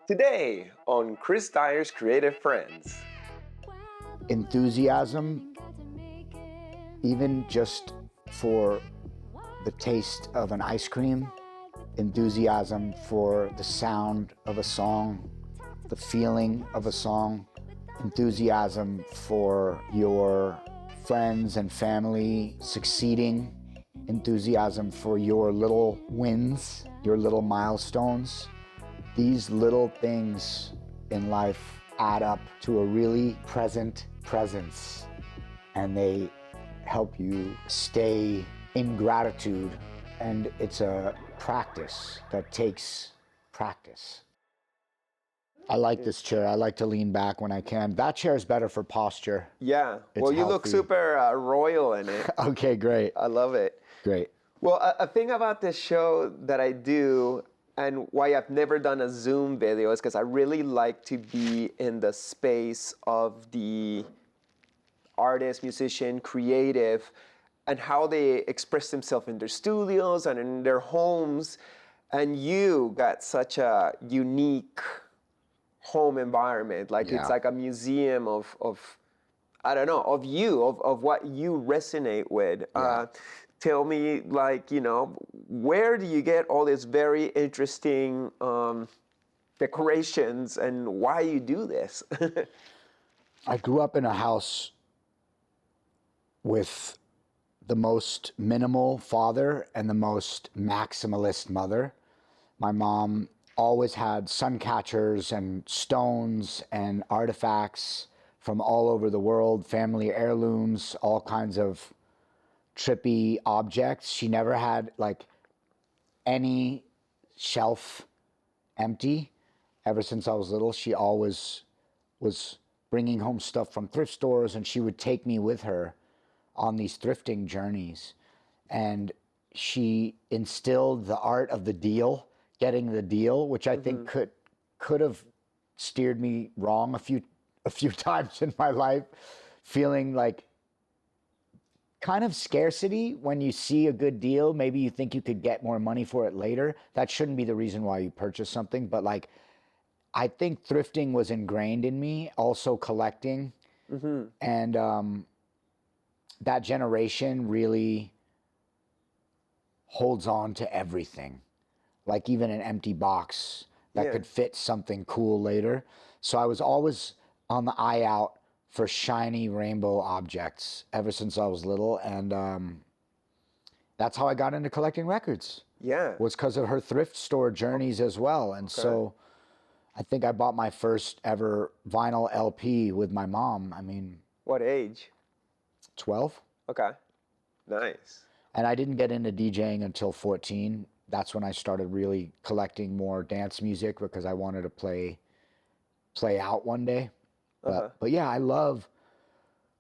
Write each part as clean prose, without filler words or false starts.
Today on Chris Dyer's Creative Friends. Enthusiasm, even just for the taste of an ice cream, enthusiasm for the sound of a song, the feeling of a song, enthusiasm for your friends and family succeeding, enthusiasm for your little wins, your little milestones. These little things in life add up to a really present presence, and they help you stay in gratitude. And it's a practice that takes practice. I like this chair. I like to lean back when I can. That chair is better for posture. Yeah. It's well, you look healthy. super royal in it. Okay, great. I love it. Great. Well, a thing about this show that I do and why I've never done a Zoom video is because I really like to be in the space of the artist, musician, creative, and how they express themselves in their studios and in their homes. And you got such a unique home environment. Like Yeah. it's like a museum of I don't know, of you, of what you resonate with. Yeah. Tell me, like, where do you get all these very interesting decorations and why you do this? I grew up in a house with the most minimal father and the most maximalist mother. My mom always had sun catchers and stones and artifacts from all over the world, family heirlooms, all kinds of trippy objects. She never had like any shelf empty. Ever since I was little, she always was bringing home stuff from thrift stores, and she would take me with her on these thrifting journeys. And she instilled the art of the deal, getting the deal, which I think could have steered me wrong a few times in my life, feeling like kind of scarcity when you see a good deal. Maybe you think you could get more money for it later. That shouldn't be the reason why you purchase something, but like I think thrifting was ingrained in me, also collecting. And that generation really holds on to everything, like even an empty box that could fit something cool later. So I was always on the eye out for shiny rainbow objects ever since I was little. And that's how I got into collecting records. Yeah. Was because of her thrift store journeys as well. And so I think I bought my first ever vinyl LP with my mom. I mean, What age? 12. Okay. Nice. And I didn't get into DJing until 14. That's when I started really collecting more dance music because I wanted to play out one day. But yeah, I love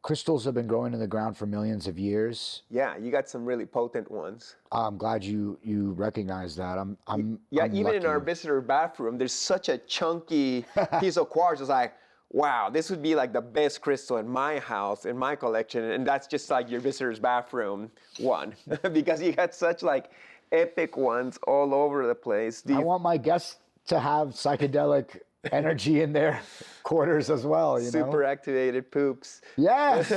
crystals. Have been growing in the ground for millions of years. Yeah, you got some really potent ones. I'm glad you recognize that. I'm Even lucky. in our visitor bathroom, there's such a chunky piece of quartz. It's like, wow, this would be like the best crystal in my house, in my collection. And that's just like your visitor's bathroom one. Because you got such like epic ones all over the place. I want my guests to have psychedelic energy in their quarters as well, Super activated poops. Yes,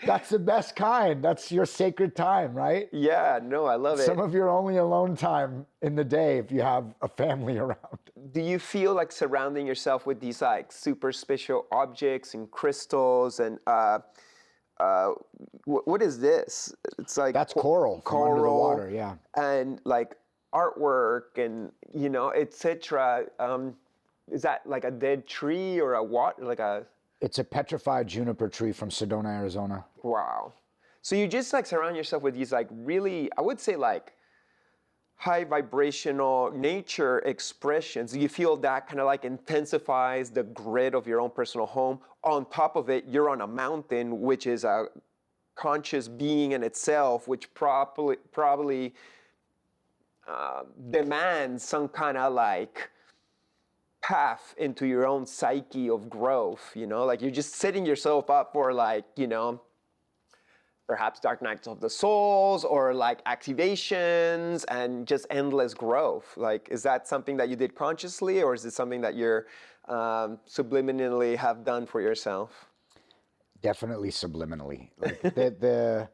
that's the best kind. That's your sacred time, right? Yeah, no, I love it. Some of your only alone time in the day if you have a family around. Do you feel like surrounding yourself with these like super special objects and crystals and what is this? It's like That's coral from under the water, yeah. And like artwork and etc. Is that like a dead tree or a what? Like a It's a petrified juniper tree from Sedona, Arizona. wow. So you just like surround yourself with these like really, I would say like high vibrational nature expressions. Do you feel that kind of like intensifies the grid of your own personal home? On top of it, you're on a mountain, which is a conscious being in itself, which probably demands some kind of like path into your own psyche of growth, like you're just setting yourself up for like, perhaps dark nights of the souls or like activations and just endless growth. Like, is that something that you did consciously, or is it something that you're subliminally have done for yourself? Definitely subliminally. Like the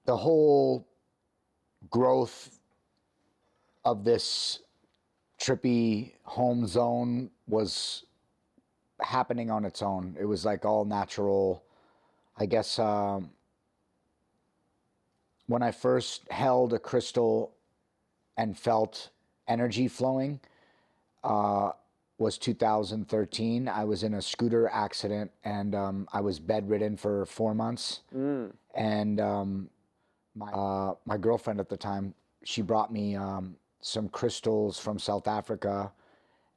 whole growth of this trippy home zone was happening on its own. It was like all natural. I guess when I first held a crystal and felt energy flowing was 2013. I was in a scooter accident, and I was bedridden for 4 months. And my girlfriend at the time, she brought me some crystals from South Africa,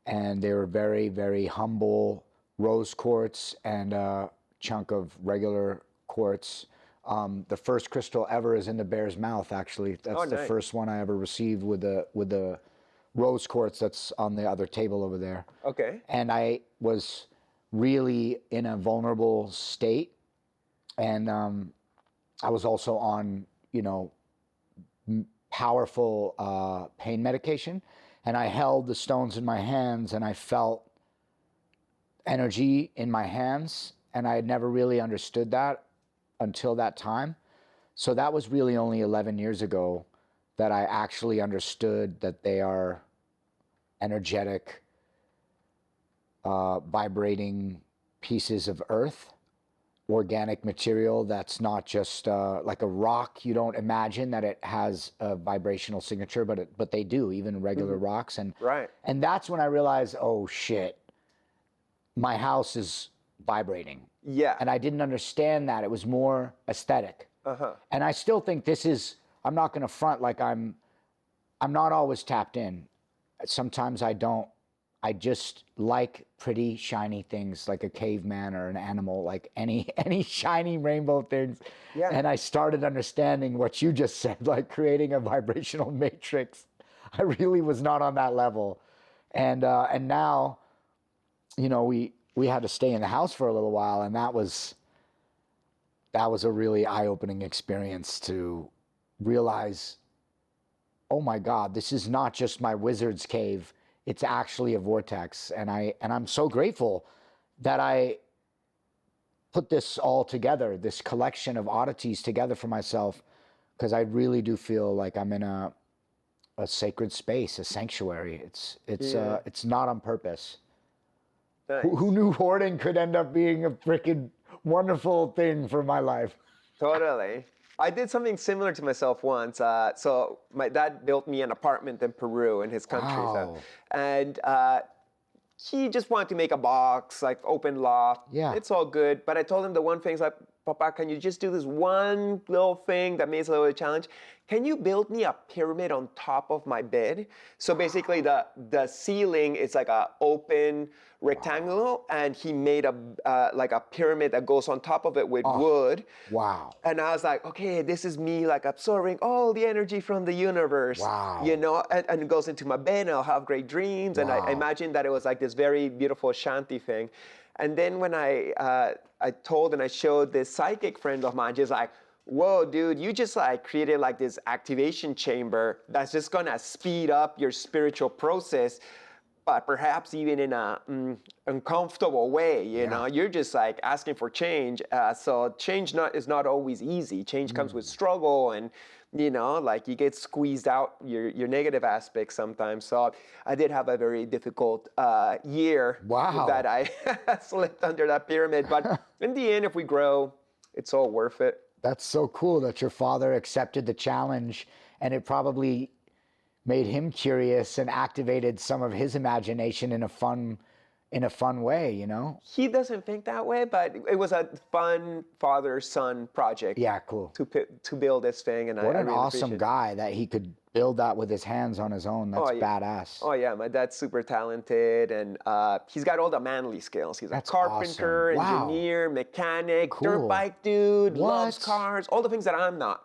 and they were very, very humble rose quartz and a chunk of regular quartz. The first crystal ever is in the bear's mouth, actually. That's the nice. first one I ever received with the rose quartz that's on the other table over there. Okay. And I was really in a vulnerable state. And I was also on, powerful pain medication. And I held the stones in my hands, and I felt energy in my hands. And I had never really understood that until that time. So that was really only 11 years ago that I actually understood that they are energetic, vibrating pieces of earth, organic material that's not just like a rock. You don't imagine that it has a vibrational signature, but they do, even regular rocks. And Right. and that's when I realized, oh shit, my house is vibrating. Yeah. And I didn't understand that. It was more aesthetic. And I still think this is, I'm not going to front like I'm not always tapped in. Sometimes I don't. I just like pretty shiny things, like a caveman or an animal, like any shiny rainbow things. Yeah. And I started understanding what you just said, like creating a vibrational matrix. I really was not on that level. And now, we had to stay in the house for a little while, and that was a really eye-opening experience to realize, oh my God, this is not just my wizard's cave. It's actually a vortex. And I'm so grateful that I put this all together, this collection of oddities together for myself, because I really do feel like I'm in a sacred space, a sanctuary. It's not on purpose. Nice. Who knew hoarding could end up being a freaking wonderful thing for my life? Totally. I did something similar to myself once. So my dad built me an apartment in Peru, in his country. Wow. And he just wanted to make a box, like open loft. Yeah. It's all good. But I told him the one thing is like, Papa, can you just do this one little thing that makes a little challenge? Can you build me a pyramid on top of my bed? So basically the ceiling is like a open rectangle, and he made like a pyramid that goes on top of it with wood. Wow. And I was like, okay, this is me like absorbing all the energy from the universe. Wow. And it goes into my bed, and I'll have great dreams. Wow. And I imagined that it was like this very beautiful Shanti thing. And then when I told and I showed this psychic friend of mine, she's like, whoa, dude, you just like created like this activation chamber that's just gonna speed up your spiritual process, but perhaps even in a uncomfortable way, you know? You're just like asking for change. So change is not always easy. Change comes with struggle, and like you get squeezed out your negative aspects sometimes. So I did have a very difficult year. Wow. That I slipped under that pyramid. But in the end, if we grow, it's all worth it. That's so cool that your father accepted the challenge, and it probably made him curious and activated some of his imagination in a fun way, He doesn't think that way, but it was a fun father-son project. Yeah, cool. To build this thing, and What I an really awesome appreciate it. guy that he could build that with his hands on his own. That's badass. Oh yeah, my dad's super talented, and he's got all the manly skills. He's That's a carpenter, awesome. Wow. engineer, mechanic, Cool. dirt bike dude, loves What? cars, all the things that I'm not.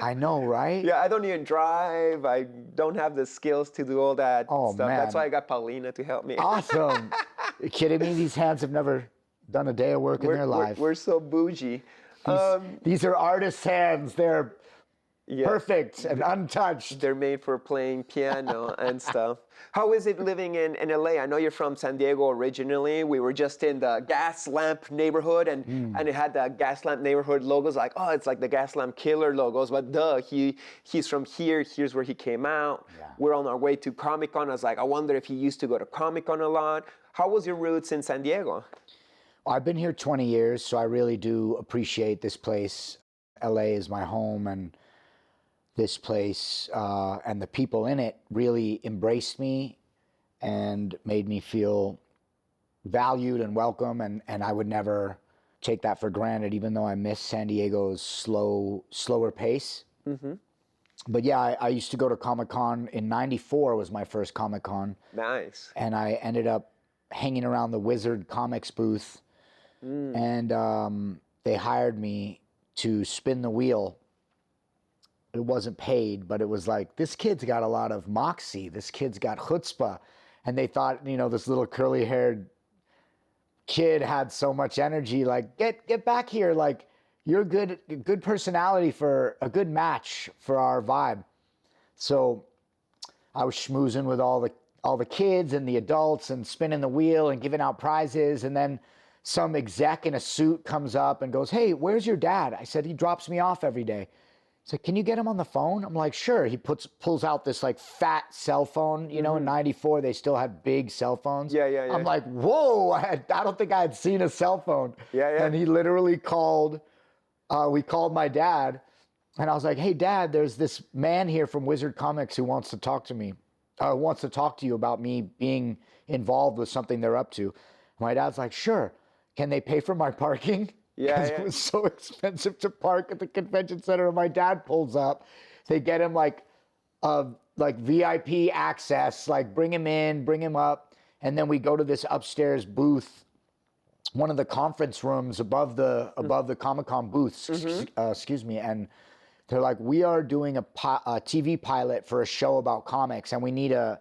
I know, right? Yeah, I don't even drive. I don't have the skills to do all that Oh, stuff. That's man. why I got Paulina to help me. Awesome. You kidding me? These hands have never done a day of work in their life. We're so bougie. These are artists' hands. They're Yeah. perfect and untouched. They're made for playing piano and stuff. How is it living in LA? I know you're from San Diego originally. We were just in the Gaslamp neighborhood, and it had the Gaslamp neighborhood logos, like, oh, it's like the Gaslamp Killer logos, but he's from here. Here's where he came out. Yeah. We're on our way to Comic-Con. I was like, I wonder if he used to go to Comic-Con a lot. How was your roots in San Diego? I've been here 20 years, so I really do appreciate this place. LA is my home, and this place and the people in it really embraced me and made me feel valued and welcome, and I would never take that for granted, even though I miss San Diego's slower pace. But yeah, I used to go to Comic-Con. In '94 was my first Comic-Con. Nice. And I ended up hanging around the Wizard Comics booth, and they hired me to spin the wheel. It wasn't paid, but it was like, this kid's got a lot of moxie. This kid's got chutzpah. And they thought, this little curly-haired kid had so much energy. Like, get back here. Like, you're good personality for a good match for our vibe. So I was schmoozing with all the kids and the adults and spinning the wheel and giving out prizes. And then some exec in a suit comes up and goes, hey, where's your dad? I said, he drops me off every day. He's like, can you get him on the phone? I'm like, sure. He pulls out this like fat cell phone. In '94, they still had big cell phones. Yeah. I'm like, whoa, I don't think I had seen a cell phone. Yeah. And he literally called, we called my dad. And I was like, hey, Dad, there's this man here from Wizard Comics who wants to talk to me, wants to talk to you about me being involved with something they're up to. My dad's like, sure. Can they pay for my parking? Yeah. It was so expensive to park at the convention center. And my dad pulls up. They get him like VIP access, like bring him in, bring him up. And then we go to this upstairs booth, one of the conference rooms above the Comic-Con booths, excuse me. And they're like, we are doing a TV pilot for a show about comics, and we need a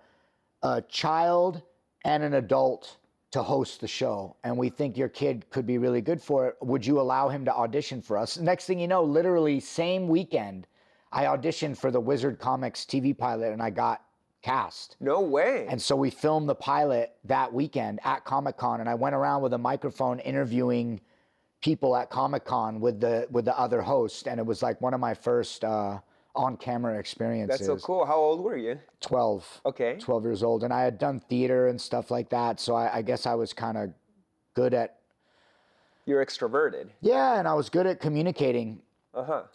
child and an adult to host the show, and we think your kid could be really good for it. Would you allow him to audition for us? Next thing you know, literally same weekend, I auditioned for the Wizard Comics TV pilot, and I got cast. No way. And so we filmed the pilot that weekend at Comic-Con, and I went around with a microphone interviewing people at Comic-Con with the other host, and it was like one of my first on-camera experiences. That's so cool. How old were you? 12. Okay. 12 years old. And I had done theater and stuff like that, so I guess I was kind of good at... You're extroverted. Yeah, and I was good at communicating.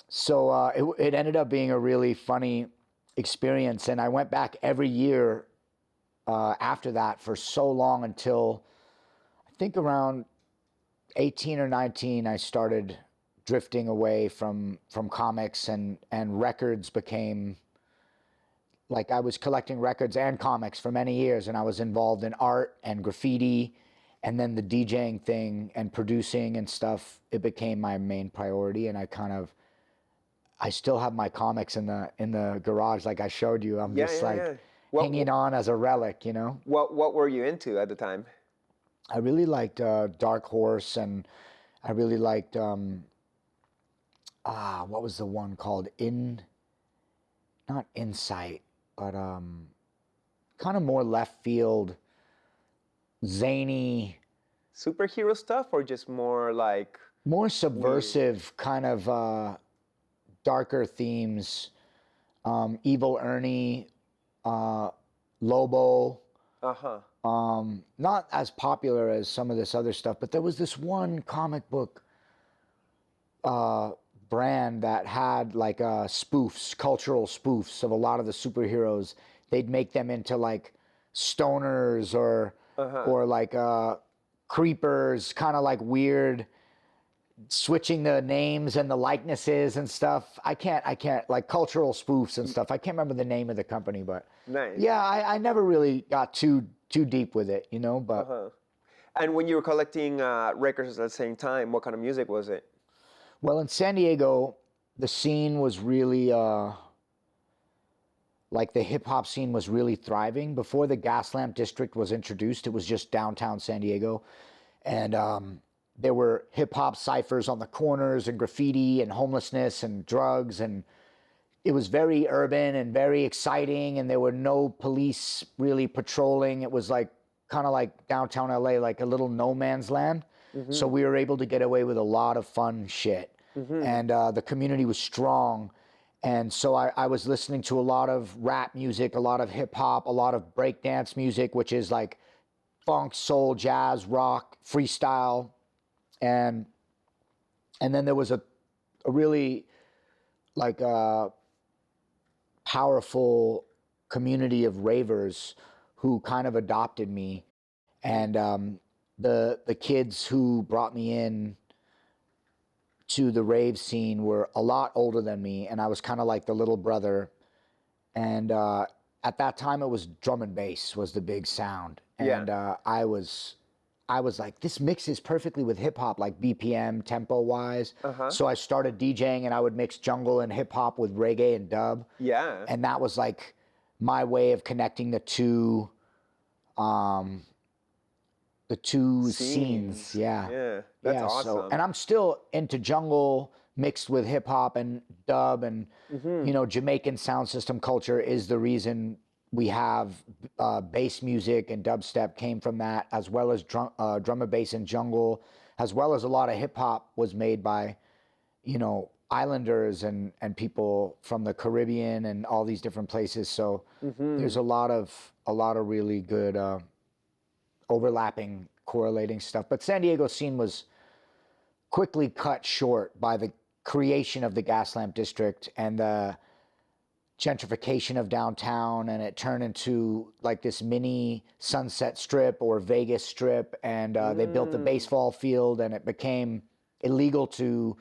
So it ended up being a really funny experience, and I went back every year after that for so long until I think around 18 or 19, I started drifting away from comics, and records became, like, I was collecting records and comics for many years, and I was involved in art and graffiti, and then the DJing thing and producing and stuff, it became my main priority. And I still have my comics in the garage, like I showed you. I'm hanging on as a relic, What were you into at the time? I really liked Dark Horse, and I really liked what was the one called? Not Insight, but kind of more left field, zany. Superhero stuff, or just more like... More subversive, kind of darker themes. Evil Ernie, Lobo. Not as popular as some of this other stuff, but there was this one comic book brand that had like spoofs, cultural spoofs of a lot of the superheroes. They'd make them into like stoners or like creepers, kind of like weird, switching the names and the likenesses and stuff. I can't like cultural spoofs and stuff. I can't remember the name of the company, but nice. Yeah, I never really got too deep with it, but. And when you were collecting records at the same time, what kind of music was it? Well, in San Diego, the scene was really, like the hip hop scene was really thriving. Before the Gaslamp district was introduced, it was just downtown San Diego. And there were hip hop ciphers on the corners and graffiti and homelessness and drugs, and it was very urban and very exciting, and there were no police really patrolling. It was like kind of like downtown LA, like a little no man's land. So we were able to get away with a lot of fun shit. And the community was strong. And so I was listening to a lot of rap music, a lot of hip hop, a lot of breakdance music, which is like funk, soul, jazz, rock, freestyle. And then there was a really like powerful community of ravers who kind of adopted me. And the kids who brought me in to the rave scene were a lot older than me, and I was kind of like the little brother. And at that time, it was drum and bass was the big sound. And I was like, this mixes perfectly with hip hop, like BPM, tempo wise. So I started DJing, and I would mix jungle and hip hop with reggae and dub. Yeah. And that was like my way of connecting the two scenes. Yeah. That's awesome. So, and I'm still into jungle mixed with hip hop and dub, and you know, Jamaican sound system culture is the reason we have bass music, and dubstep came from that, as well as drum and bass and jungle, as well as a lot of hip hop was made by, you know, islanders and people from the Caribbean and all these different places. So there's a lot of really good overlapping, correlating stuff. But San Diego scene was quickly cut short by the creation of the Gaslamp district and the gentrification of downtown, and it turned into like this mini Sunset Strip or Vegas Strip, and they built the baseball field, and it became illegal to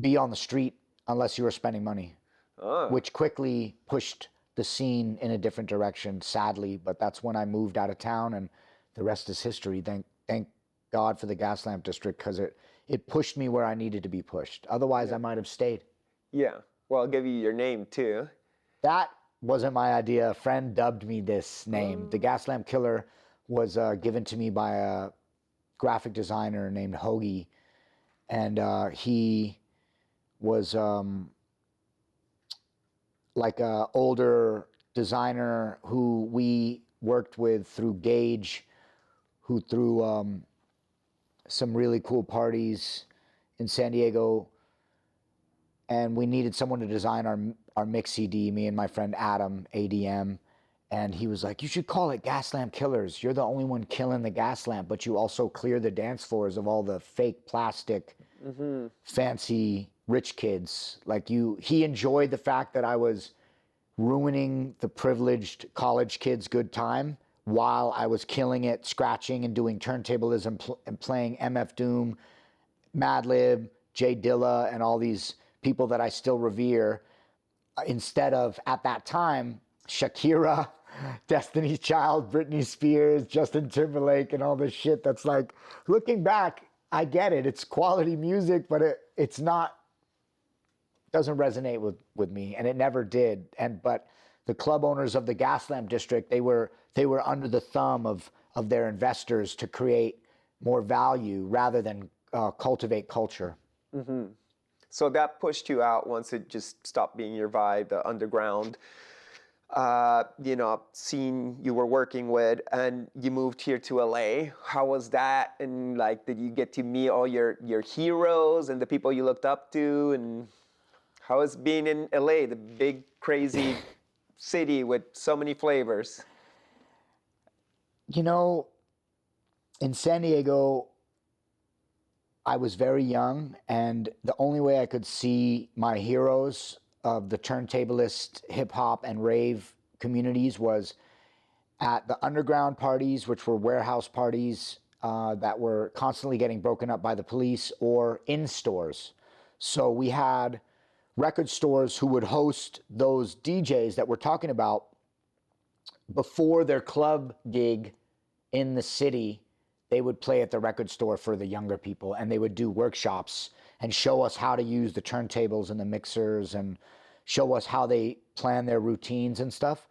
be on the street unless you were spending money, which quickly pushed the scene in a different direction, sadly. But that's when I moved out of town, and the rest is history. Thank God for the Gaslamp district, because it pushed me where I needed to be pushed. Otherwise, I might have stayed. Yeah. Well, I'll give you your name too. That wasn't my idea. A friend dubbed me this name. The Gaslamp Killer was given to me by a graphic designer named Hoagie. And he was like an older designer who we worked with through Gage, who threw some really cool parties in San Diego. And we needed someone to design our mix CD, me and my friend Adam, ADM. And he was like, you should call it Gaslamp Killers. You're the only one killing the gas lamp, but you also clear the dance floors of all the fake plastic, fancy rich kids. Like he enjoyed the fact that I was ruining the privileged college kids' good time while I was killing it, scratching and doing turntablism and playing MF Doom, Madlib, Jay Dilla, and all these people that I still revere, instead of, at that time, Shakira, Destiny's Child, Britney Spears, Justin Timberlake, and all this shit that's like, looking back, I get it. It's quality music, but it's not, doesn't resonate with me, and it never did. But the club owners of the Gaslamp district, they were under the thumb of their investors to create more value rather than cultivate culture. So that pushed you out once it just stopped being your vibe, the underground, you know, scene you were working with, and you moved here to LA. How was that? And like, did you get to meet all your heroes and the people you looked up to? And how was being in LA, the big, crazy city with so many flavors? You know, in San Diego, I was very young, and the only way I could see my heroes of the turntablist, hip hop, and rave communities was at the underground parties, which were warehouse parties that were constantly getting broken up by the police, or in stores. So we had record stores who would host those DJs that we're talking about before their club gig in the city. They would play at the record store for the younger people, and they would do workshops and show us how to use the turntables and the mixers and show us how they plan their routines and stuff.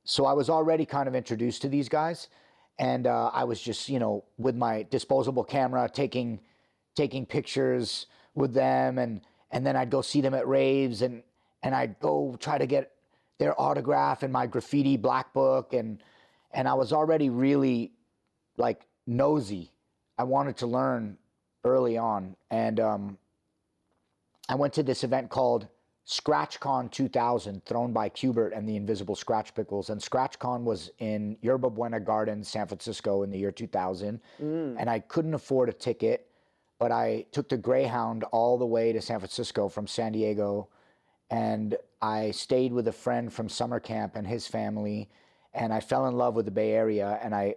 So I was already kind of introduced to these guys. And I was just, with my disposable camera, taking pictures with them, and then I'd go see them at raves, and I'd go try to get their autograph in my graffiti black book, and I was already really like nosy. I wanted to learn early on, and I went to this event called ScratchCon 2000, thrown by Qbert and the Invisible Scratch Pickles. And ScratchCon was in Yerba Buena Gardens, San Francisco in the year 2000. And I couldn't afford a ticket, but I took the Greyhound all the way to San Francisco from San Diego. And I stayed with a friend from summer camp and his family. And I fell in love with the Bay Area, and I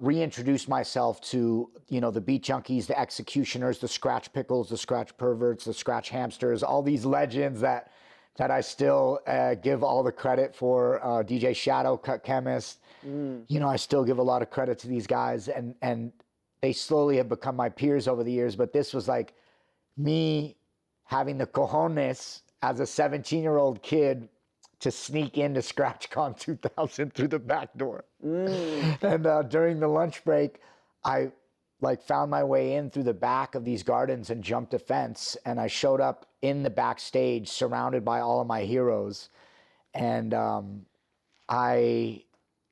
reintroduced myself to, the beat junkies, the executioners, the scratch pickles, the scratch perverts, the scratch hamsters, all these legends that I still give all the credit for. DJ Shadow, Cut Chemist, I still give a lot of credit to these guys, and they slowly have become my peers over the years. But this was like me having the cojones as a 17-year-old kid to sneak into ScratchCon 2000 through the back door. And during the lunch break, I found my way in through the back of these gardens and jumped a fence. And I showed up in the backstage surrounded by all of my heroes. And I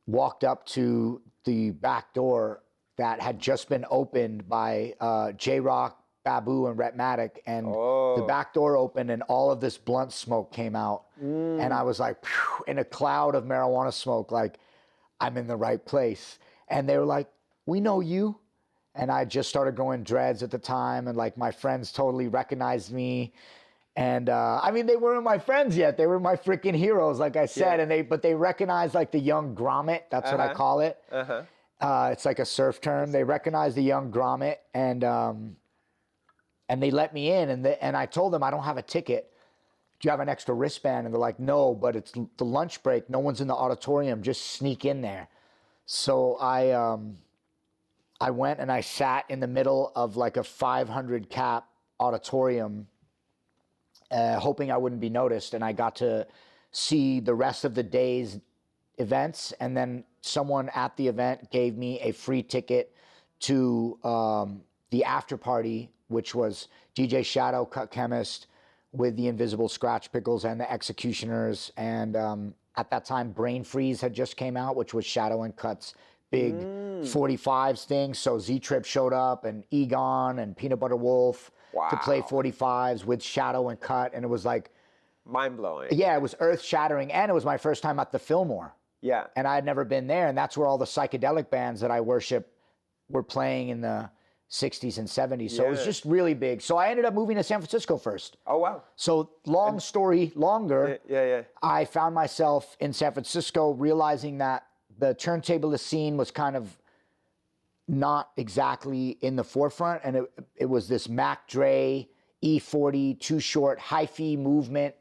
walked up to the back door that had just been opened by J-Rock, Babu, and Rhetmatic, and the back door opened and all of this blunt smoke came out. And I was like, phew, in a cloud of marijuana smoke, like, I'm in the right place. And they were like, we know you. And I just started growing dreads at the time, and like my friends totally recognized me. And I mean, they weren't my friends yet. They were my freaking heroes, like I said. Yeah. But they recognized like the young grommet. That's what I call it. It's like a surf term. They recognized the young grommet, and they let me in. And I told them, I don't have a ticket. Do you have an extra wristband? And they're like, no, but it's the lunch break. No one's in the auditorium. Just sneak in there. So I went and I sat in the middle of like a 500 cap auditorium, hoping I wouldn't be noticed. And I got to see the rest of the day's events. And then someone at the event gave me a free ticket to the after party, which was DJ Shadow, Cut Chemist, with the Invisible Scratch Pickles and the Executioners. And at that time, Brain Freeze had just came out, which was Shadow and Cut's big 45s thing. So Z-Trip showed up, and Egon and Peanut Butter Wolf to play 45s with Shadow and Cut. And it was like... mind-blowing. Yeah, it was earth-shattering. And it was my first time at the Fillmore. Yeah. And I had never been there. And that's where all the psychedelic bands that I worship were playing in the 60s and 70s. So it was just really big. So I ended up moving to San Francisco first. Oh, wow. So long story longer, Yeah. I found myself in San Francisco realizing that the turntablist scene was kind of not exactly in the forefront. And it was this Mac Dre, E40, Too Short, hyphy movement,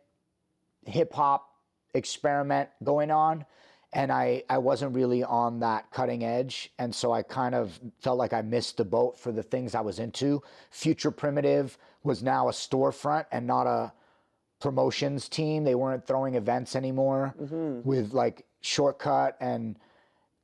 hip hop experiment going on. And I wasn't really on that cutting edge. And so I kind of felt like I missed the boat for the things I was into. Future Primitive was now a storefront and not a promotions team. They weren't throwing events anymore with like Shortcut and,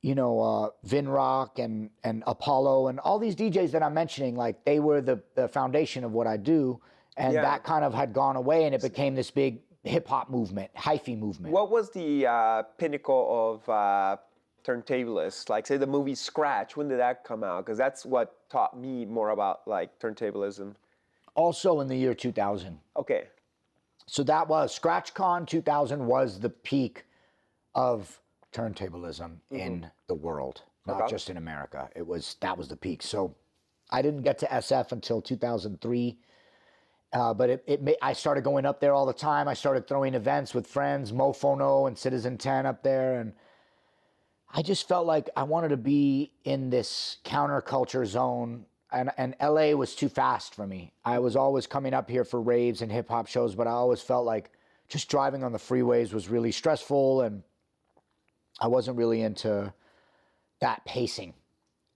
Vinrock and Apollo and all these DJs that I'm mentioning. Like, they were the foundation of what I do. And that kind of had gone away, and it became this big hip-hop movement, hyphy movement. What was the pinnacle of turntablists? Like, say, the movie Scratch, when did that come out? Because that's what taught me more about, like, turntablism. Also in the year 2000. Okay. So that was, ScratchCon 2000 was the peak of turntablism in the world, not just in America. That was the peak. So I didn't get to SF until 2003. But I started going up there all the time. I started throwing events with friends, Mofono and Citizen 10 up there. And I just felt like I wanted to be in this counterculture zone. And LA was too fast for me. I was always coming up here for raves and hip hop shows, but I always felt like just driving on the freeways was really stressful. And I wasn't really into that pacing.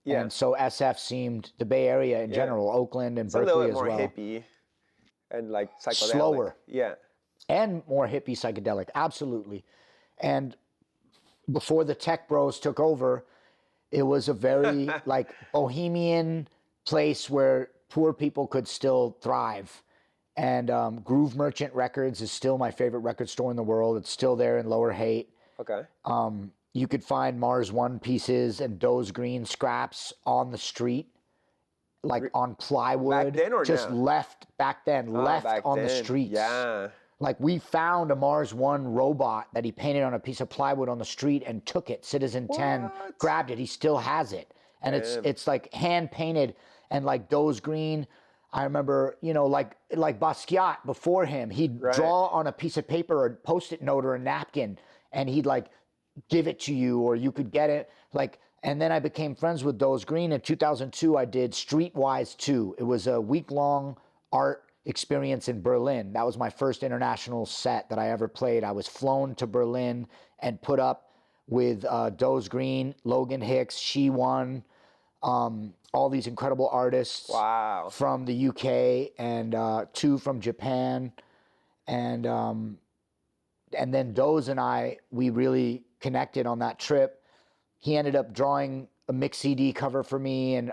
Yeah. And so SF seemed, the Bay Area in general, Oakland and Berkeley as well. It's a little bit more hippie. And like psychedelic. Slower. Yeah. And more hippie psychedelic, absolutely. And before the tech bros took over, It was a very like bohemian place where poor people could still thrive. And Groove Merchant Records is still my favorite record store in the world. It's still there in Lower Haight. Okay. You could find Mars One pieces and Doe's Green scraps on the street, like on plywood. Back then or just now? left back then, left back on the then. streets. Yeah. Like we found a Mars One robot that he painted on a piece of plywood on the street and took it. Citizen 10 What? grabbed it. He still has it, and it's like hand painted and like Doe's Green. I remember, you know, like Basquiat before him, he'd draw on a piece of paper, a Post-it note or a napkin, and he'd like give it to you, or you could get it. Like, and then I became friends with Doe's Green. In 2002, I did Streetwise 2. It was a week-long art experience in Berlin. That was my first international set that I ever played. I was flown to Berlin and put up with Doe's Green, Logan Hicks, She Won, all these incredible artists from the UK and 2 from Japan. And then Doe's and I, we really connected on that trip. He ended up drawing a mix CD cover for me and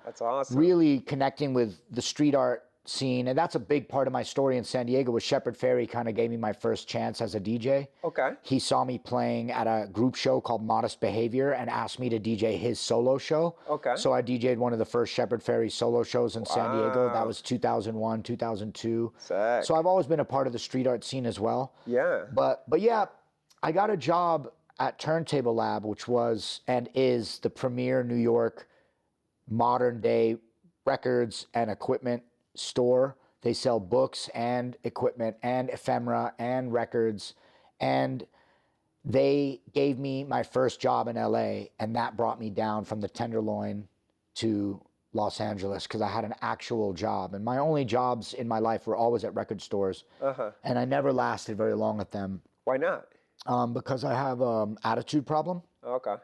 that's awesome. Really connecting with the street art scene. And that's a big part of my story in San Diego was Shepard Fairey kind of gave me my first chance as a DJ. Okay. He saw me playing at a group show called Modest Behavior and asked me to DJ his solo show. Okay. So I DJ'd one of the first Shepard Fairey solo shows in San Diego. That was 2001, 2002. Sick. So I've always been a part of the street art scene as well. Yeah. But yeah, I got a job at Turntable Lab, which was and is the premier New York modern day records and equipment store. They sell books and equipment and ephemera and records. And they gave me my first job in LA, and that brought me down from the Tenderloin to Los Angeles because I had an actual job. And my only jobs in my life were always at record stores. And I never lasted very long at them. Why not? Because I have an attitude problem. Okay.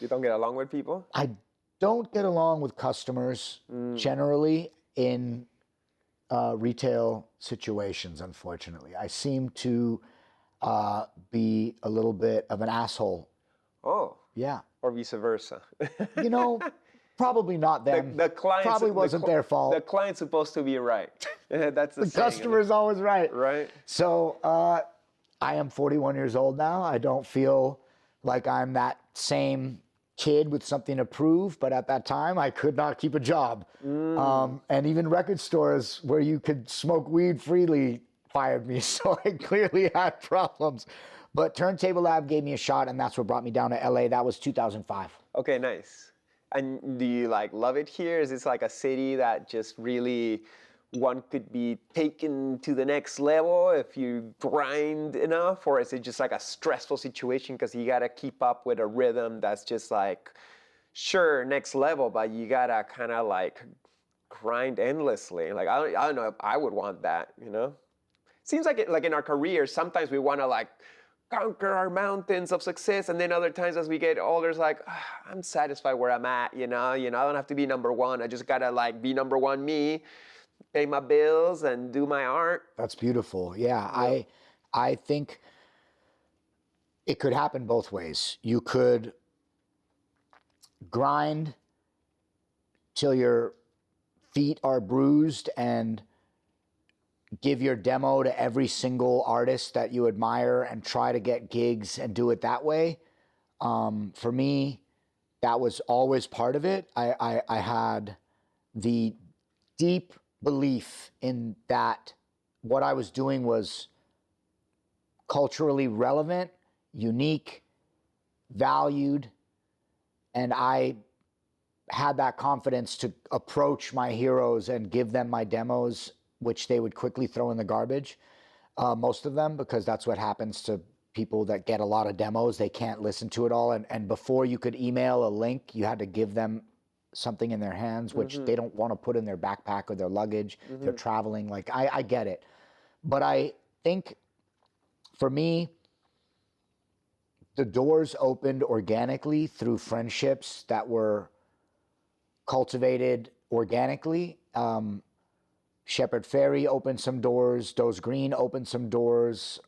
You don't get along with people? I don't get along with customers generally in retail situations, unfortunately. I seem to be a little bit of an asshole. Oh. Yeah. Or vice versa. You know, probably not them. The clients, probably wasn't their fault. The client's supposed to be right. That's the saying, customer's always right. Right. So I am 41 years old now. I don't feel like I'm that same kid with something to prove, but at that time I could not keep a job. And even record stores where you could smoke weed freely fired me, so I clearly had problems. But Turntable Lab gave me a shot, and that's what brought me down to LA. That was 2005. Okay, nice. And do you like love it here? Is this like a city that just really one could be taken to the next level if you grind enough, or is it just like a stressful situation because you gotta keep up with a rhythm that's just like, sure, next level, but you gotta kind of like grind endlessly? Like I don't know if I would want that, you know? Seems like it, like in our careers, sometimes we want to like conquer our mountains of success, and then other times as we get older, it's like I'm satisfied where I'm at, you know. I don't have to be number one. I just gotta like be number one me, pay my bills, and do my art. That's beautiful. Yeah, I think it could happen both ways. You could grind till your feet are bruised and give your demo to every single artist that you admire and try to get gigs and do it that way. For me, that was always part of it. I had the deep belief in that what I was doing was culturally relevant, unique, valued, and I had that confidence to approach my heroes and give them my demos, which they would quickly throw in the garbage, most of them, because that's what happens to people that get a lot of demos. They can't listen to it all. And before you could email a link, you had to give them something in their hands, which they don't want to put in their backpack or their luggage. They're traveling. Like, I get it. But I think for me, the doors opened organically through friendships that were cultivated organically. Shepard Fairey opened some doors. Doe's Green opened some doors.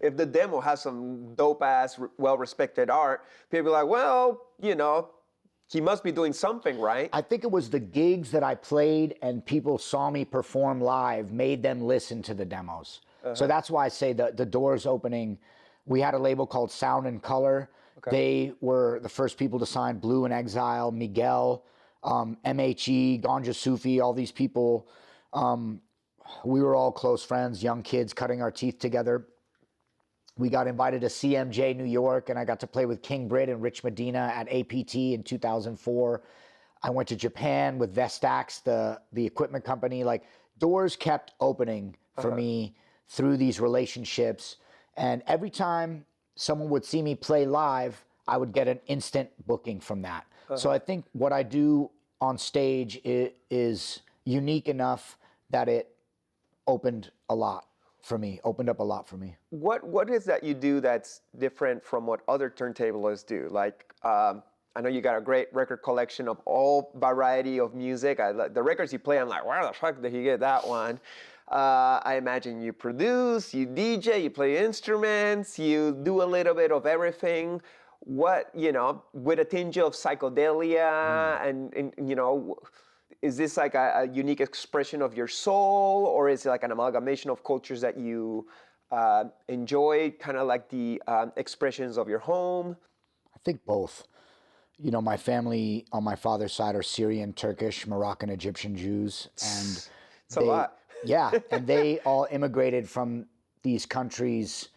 If the demo has some dope-ass, well-respected art, people are like, well, you know, he must be doing something, right? I think it was the gigs that I played and people saw me perform live made them listen to the demos. So that's why I say the doors opening. We had a label called Sound and Color. Okay. They were the first people to sign Blue and Exile, Miguel, MHE, Ganja Sufi, all these people. We were all close friends, young kids cutting our teeth together. We got invited to CMJ New York, and I got to play with King Britt and Rich Medina at APT in 2004. I went to Japan with Vestax, the equipment company. Like, doors kept opening for me through these relationships. And every time someone would see me play live, I would get an instant booking from that. So I think what I do on stage is unique enough that it opened up a lot for me. What is that you do that's different from what other turntablists do? Like, I know you got a great record collection of all variety of music. The records you play, I'm like, where the fuck did he get that one? I imagine you produce, you DJ, you play instruments, you do a little bit of everything. What, with a tinge of psychedelia and is this like a unique expression of your soul, or is it like an amalgamation of cultures that you enjoy, kind of like the expressions of your home? I think both. My family on my father's side are Syrian, Turkish, Moroccan, Egyptian Jews. And it's a lot. Yeah, and they all immigrated from these countries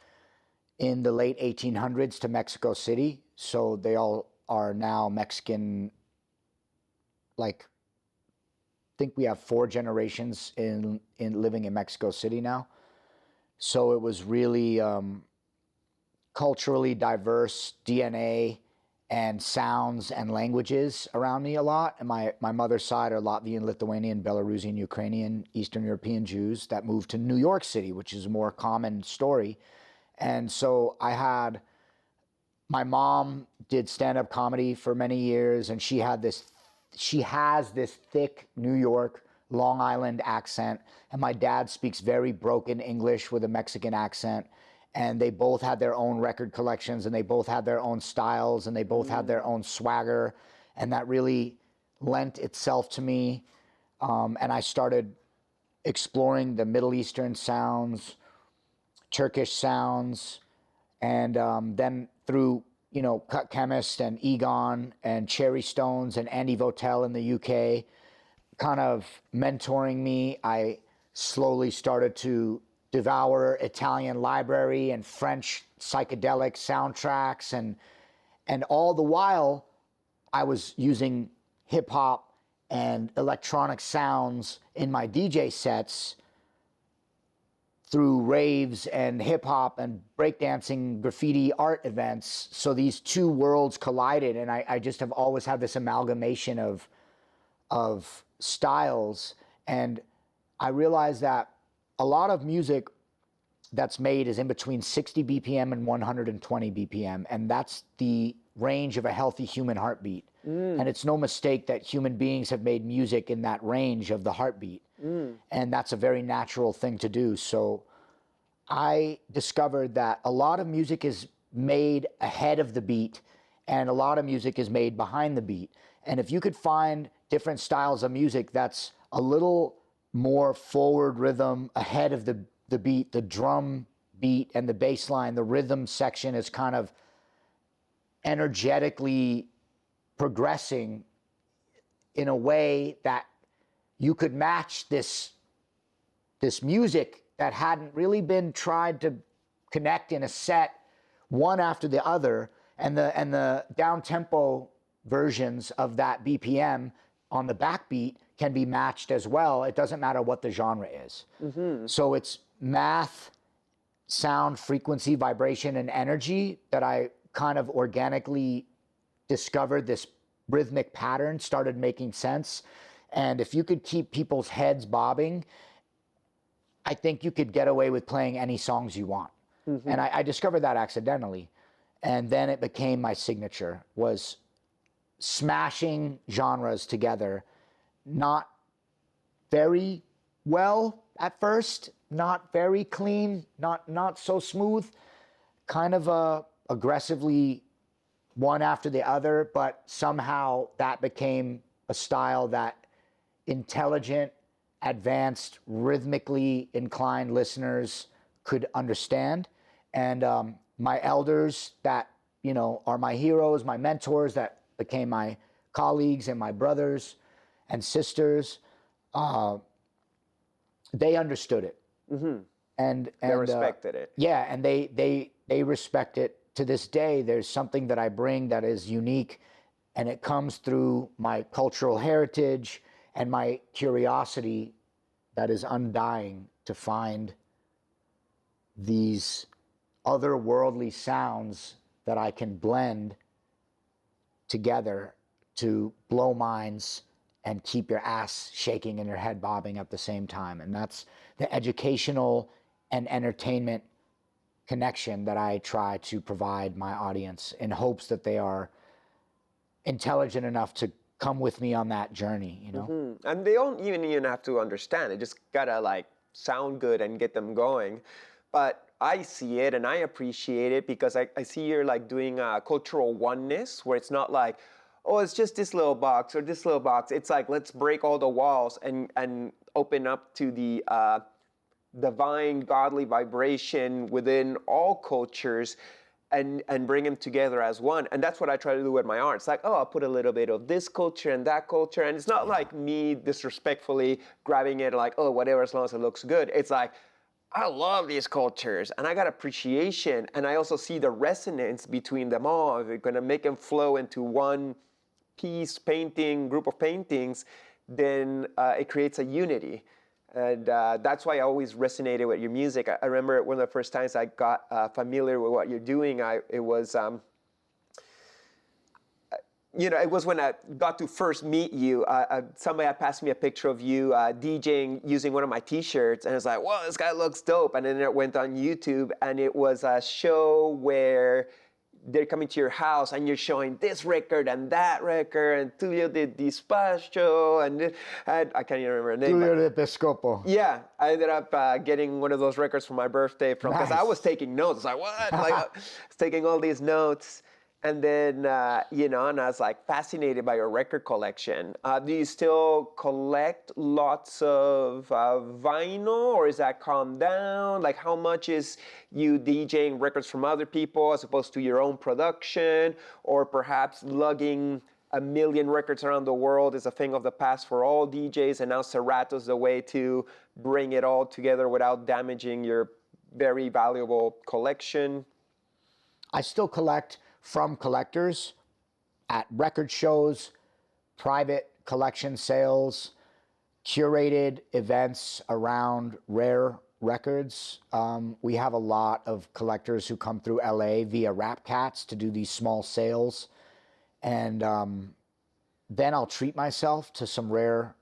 in the late 1800s to Mexico City. So they all are now Mexican. Like, I think we have 4 generations in living in Mexico City now. So it was really culturally diverse DNA and sounds and languages around me a lot. And my mother's side are Latvian, Lithuanian, Belarusian, Ukrainian, Eastern European Jews that moved to New York City, which is a more common story. And so my mom did stand-up comedy for many years, and she has this thick New York, Long Island accent. And my dad speaks very broken English with a Mexican accent. And they both had their own record collections, and they both had their own styles, and they both had their own swagger. And that really lent itself to me. And I started exploring the Middle Eastern sounds, Turkish sounds, and then through, Cut Chemist and Egon and Cherry Stones and Andy Votel in the UK, kind of mentoring me, I slowly started to devour Italian library and French psychedelic soundtracks, and all the while I was using hip hop and electronic sounds in my DJ sets through raves and hip hop and breakdancing, graffiti art events. So these two worlds collided, and I just have always had this amalgamation of styles. And I realized that a lot of music that's made is in between 60 BPM and 120 BPM. And that's the range of a healthy human heartbeat. And it's no mistake that human beings have made music in that range of the heartbeat. And that's a very natural thing to do. So I discovered that a lot of music is made ahead of the beat, and a lot of music is made behind the beat. And if you could find different styles of music that's a little more forward rhythm ahead of the beat, the drum beat and the bass line, the rhythm section is kind of energetically progressing in a way that you could match this music that hadn't really been tried to connect in a set one after the other, and the down tempo versions of that BPM on the backbeat can be matched as well. It doesn't matter what the genre is. So it's math, sound, frequency, vibration, and energy that I kind of organically discovered. This rhythmic pattern started making sense. And if you could keep people's heads bobbing, I think you could get away with playing any songs you want. And I discovered that accidentally. And then it became my signature, was smashing genres together. Not very well at first, not very clean, not so smooth, kind of aggressively one after the other, but somehow that became a style that intelligent, advanced, rhythmically inclined listeners could understand. And my elders that, are my heroes, my mentors that became my colleagues and my brothers and sisters, they understood it. Mm-hmm. And they respected it. Yeah, and they respect it. To this day, there's something that I bring that is unique, and it comes through my cultural heritage and my curiosity that is undying to find these otherworldly sounds that I can blend together to blow minds and keep your ass shaking and your head bobbing at the same time. And that's the educational and entertainment connection that I try to provide my audience in hopes that they are intelligent enough to come with me on that journey, Mm-hmm. And they don't even have to understand. It just gotta sound good and get them going. But I see it and I appreciate it because I see you're doing a cultural oneness where it's not like, oh, it's just this little box or this little box. It's like, let's break all the walls and open up to the divine, godly vibration within all cultures and bring them together as one. And that's what I try to do with my art. It's like, oh, I'll put a little bit of this culture and that culture. And it's not like me disrespectfully grabbing it like, oh, whatever, as long as it looks good. It's like, I love these cultures and I got appreciation. And I also see the resonance between them all. If you're going to make them flow into one piece, painting, group of paintings, then it creates a unity. And that's why I always resonated with your music. I remember one of the first times I got familiar with what you're doing, it was when I got to first meet you. Somebody had passed me a picture of you DJing using one of my T-shirts, and I was like, whoa, this guy looks dope. And then it went on YouTube, and it was a show where they're coming to your house and you're showing this record and that record, and Tulio did Dispacho, and I can't even remember the name. Tulio de Pescopo. Yeah, I ended up getting one of those records for my birthday because I was taking notes. Like, what? I was taking all these notes. And then, and I was fascinated by your record collection. Do you still collect lots of vinyl, or is that calmed down? How much is you DJing records from other people as opposed to your own production? Or perhaps lugging 1 million records around the world is a thing of the past for all DJs, and now Serato's the way to bring it all together without damaging your very valuable collection? I still collect from collectors at record shows, private collection sales, curated events around rare records. We have a lot of collectors who come through LA via Rap Cats to do these small sales. And then I'll treat myself to some rare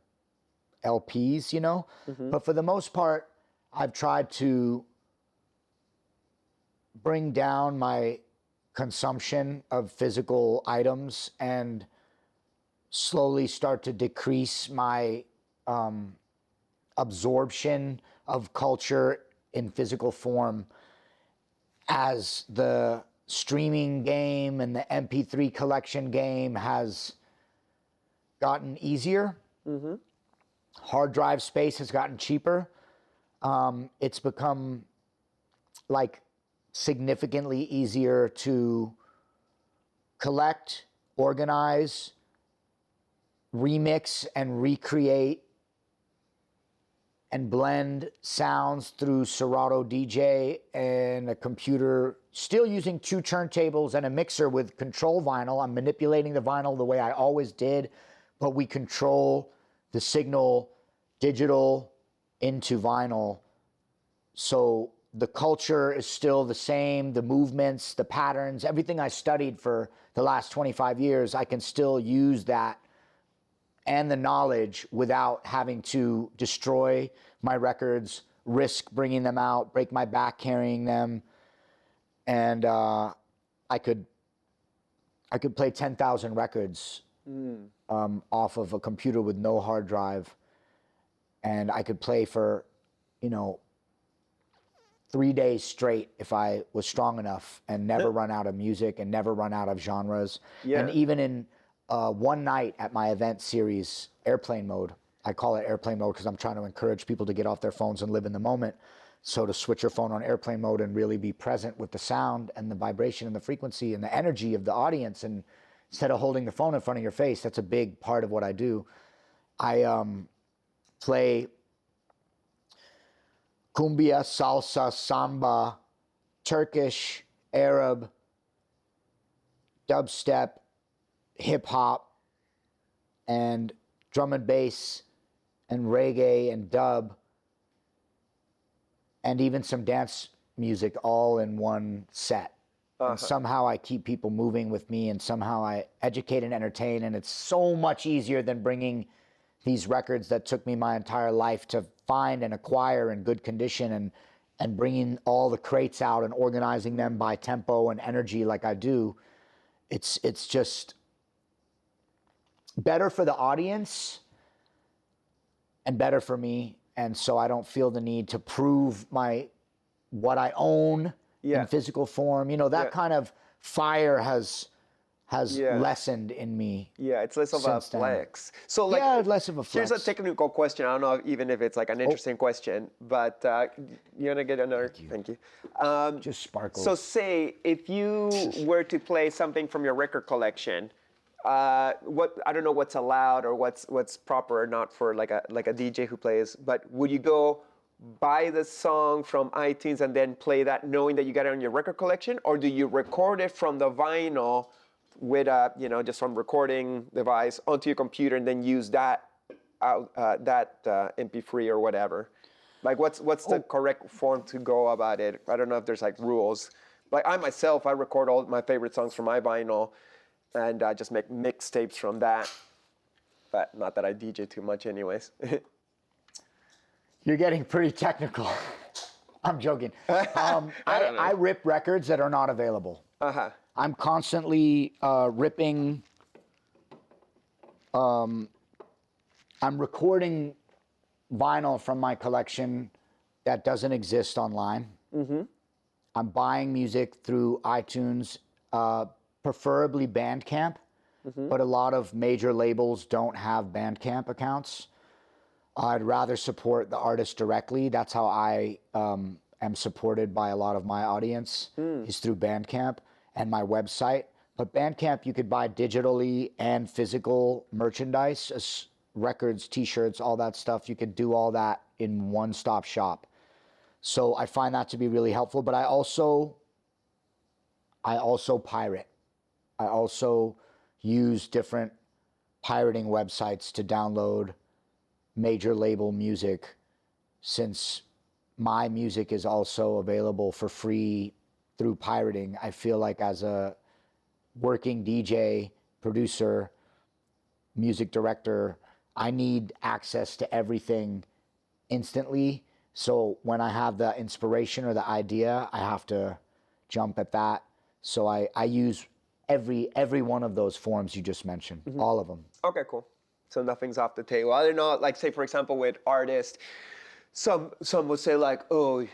LPs, Mm-hmm. But for the most part, I've tried to bring down my consumption of physical items and slowly start to decrease my absorption of culture in physical form as the streaming game and the MP3 collection game has gotten easier. Mm-hmm. Hard drive space has gotten cheaper. It's become significantly easier to collect, organize, remix, and recreate and blend sounds through Serato DJ and a computer, still using 2 turntables and a mixer with control vinyl. I'm manipulating the vinyl the way I always did, but we control the signal digital into vinyl. So the culture is still the same, the movements, the patterns, everything I studied for the last 25 years, I can still use that and the knowledge without having to destroy my records, risk bringing them out, break my back carrying them. And I could play 10,000 records off of a computer with no hard drive. And I could play for, 3 days straight if I was strong enough, and never run out of music and never run out of genres. Yeah. And even in one night at my event series, Airplane Mode, I call it Airplane Mode because I'm trying to encourage people to get off their phones and live in the moment. So to switch your phone on airplane mode and really be present with the sound and the vibration and the frequency and the energy of the audience, and instead of holding the phone in front of your face, that's a big part of what I do. I play cumbia, salsa, samba, Turkish, Arab, dubstep, hip hop, and drum and bass, and reggae and dub, and even some dance music all in one set. And somehow I keep people moving with me, and somehow I educate and entertain, and it's so much easier than bringing these records that took me my entire life to find and acquire in good condition, and bringing all the crates out and organizing them by tempo and energy like I do. It's just better for the audience and better for me. And so I don't feel the need to prove what I own in physical form. You know, that kind of fire has lessened in me. Yeah, it's less of a flex. So like, less of a flex. Here's a technical question. I don't know even if it's like an interesting question, but you want to get another? Thank you. Just sparkles. So say if you were to play something from your record collection, I don't know what's allowed or what's proper or not for like a DJ who plays, but would you go buy the song from iTunes and then play that knowing that you got it on your record collection, or do you record it from the vinyl with just some recording device onto your computer and then use that MP3 or whatever? Like what's the correct form to go about it? I don't know if there's like rules. Like I myself, I record all my favorite songs from my vinyl, and I just make mixtapes from that. But not that I DJ too much anyways. You're getting pretty technical. I'm joking. I rip records that are not available. I'm constantly ripping. I'm recording vinyl from my collection that doesn't exist online. I'm buying music through iTunes, preferably Bandcamp, but a lot of major labels don't have Bandcamp accounts. I'd rather support the artist directly. That's how I am supported by a lot of my audience, is through Bandcamp and my website. But Bandcamp, you could buy digitally and physical merchandise, records, t-shirts, all that stuff. You could do all that in one-stop shop. So I find that to be really helpful. But I also pirate. I also use different pirating websites to download major label music, since my music is also available for free through pirating. I feel like as a working DJ, producer, music director, I need access to everything instantly. So when I have the inspiration or the idea, I have to jump at that. So I use every one of those forms you just mentioned, all of them. Okay, cool. So nothing's off the table. I don't know, like say for example with artists, some would say like, oh,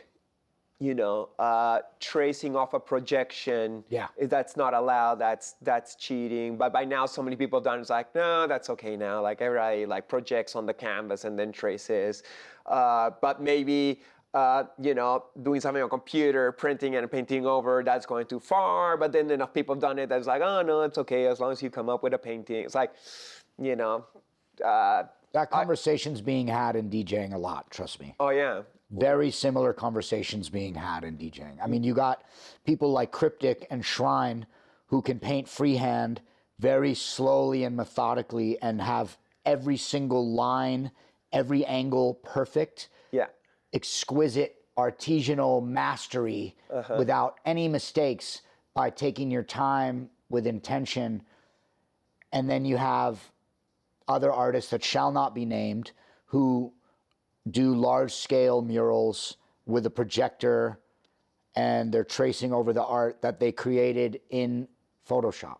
tracing off a projection, that's not allowed, that's cheating. But by now so many people have done it's like, no, that's okay now. Like everybody like projects on the canvas and then traces. But maybe doing something on computer, printing and painting over, that's going too far. But then enough people have done it that's like, oh no, it's okay as long as you come up with a painting. It's like, that conversation's being had in DJing a lot, trust me. Oh yeah. Very similar conversations being had in DJing. I mean, you got people like Cryptic and Shrine who can paint freehand very slowly and methodically and have every single line, every angle perfect. Yeah. Exquisite artisanal mastery without any mistakes, by taking your time with intention. And then you have other artists that shall not be named who do large-scale murals with a projector, and they're tracing over the art that they created in Photoshop.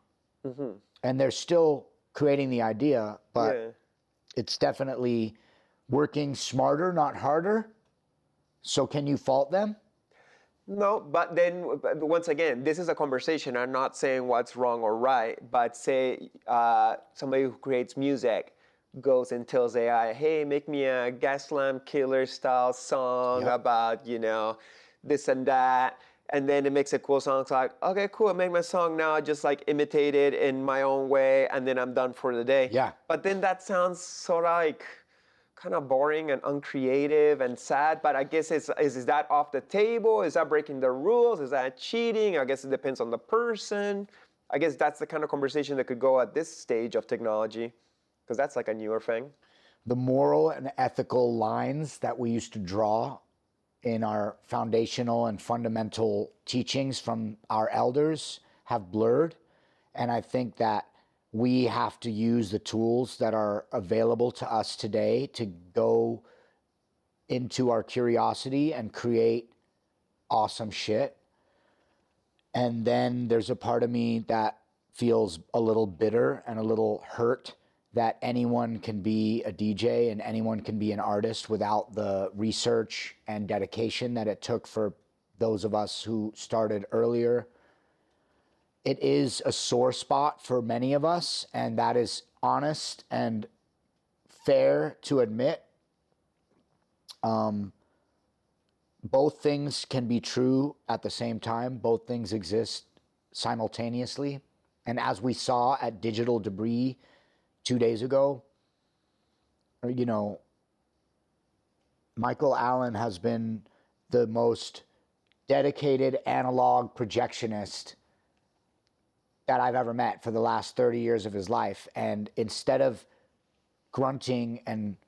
And they're still creating the idea, but it's definitely working smarter, not harder. So can you fault them? No, but then once again, this is a conversation. I'm not saying what's wrong or right, but say somebody who creates music goes and tells AI, "Hey, make me a Gaslamp Killer style song Yep. about this and that," and then it makes a cool song. It's like, okay, cool. I made my song now. I just like imitate it in my own way, and then I'm done for the day. Yeah. But then that sounds sort of like kind of boring and uncreative and sad. But I guess is that off the table? Is that breaking the rules? Is that cheating? I guess it depends on the person. I guess that's the kind of conversation that could go at this stage of technology, because that's like a newer thing. The moral and ethical lines that we used to draw in our foundational and fundamental teachings from our elders have blurred. And I think that we have to use the tools that are available to us today to go into our curiosity and create awesome shit. And then there's a part of me that feels a little bitter and a little hurt that anyone can be a DJ and anyone can be an artist without the research and dedication that it took for those of us who started earlier. It is a sore spot for many of us, and that is honest and fair to admit. Both things can be true at the same time. Both things exist simultaneously. And as we saw at Digital Debris 2 days ago, you know, Michael Allen has been the most dedicated analog projectionist that I've ever met for the last 30 years of his life. And instead of grunting and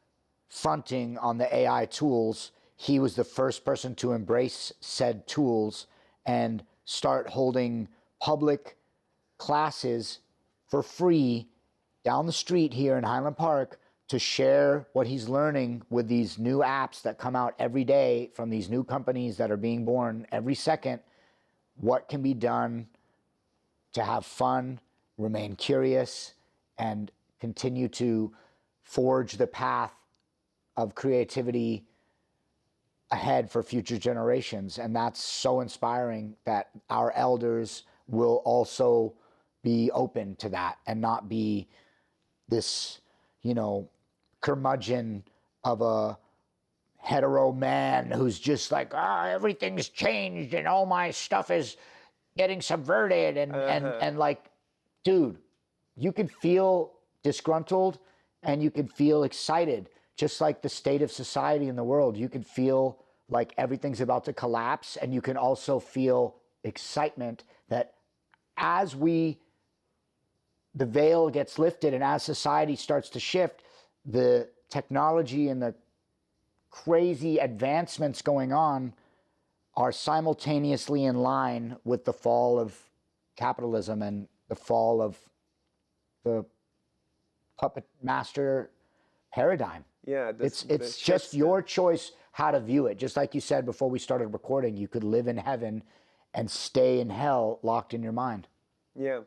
fronting on the AI tools, he was the first person to embrace said tools and start holding public classes for free down the street here in Highland Park to share what he's learning with these new apps that come out every day from these new companies that are being born every second. What can be done to have fun, remain curious, and continue to forge the path of creativity ahead for future generations. And that's so inspiring that our elders will also be open to that and not be this, curmudgeon of a hetero man who's just like, everything's changed and all my stuff is getting subverted and like, dude, you can feel disgruntled and you can feel excited, just like the state of society in the world. You can feel like everything's about to collapse, and you can also feel excitement that as the veil gets lifted and as society starts to shift, the technology and the crazy advancements going on are simultaneously in line with the fall of capitalism and the fall of the puppet master paradigm. Yeah, it's just your choice how to view it. Just like you said before we started recording, you could live in heaven and stay in hell locked in your mind. Yeah.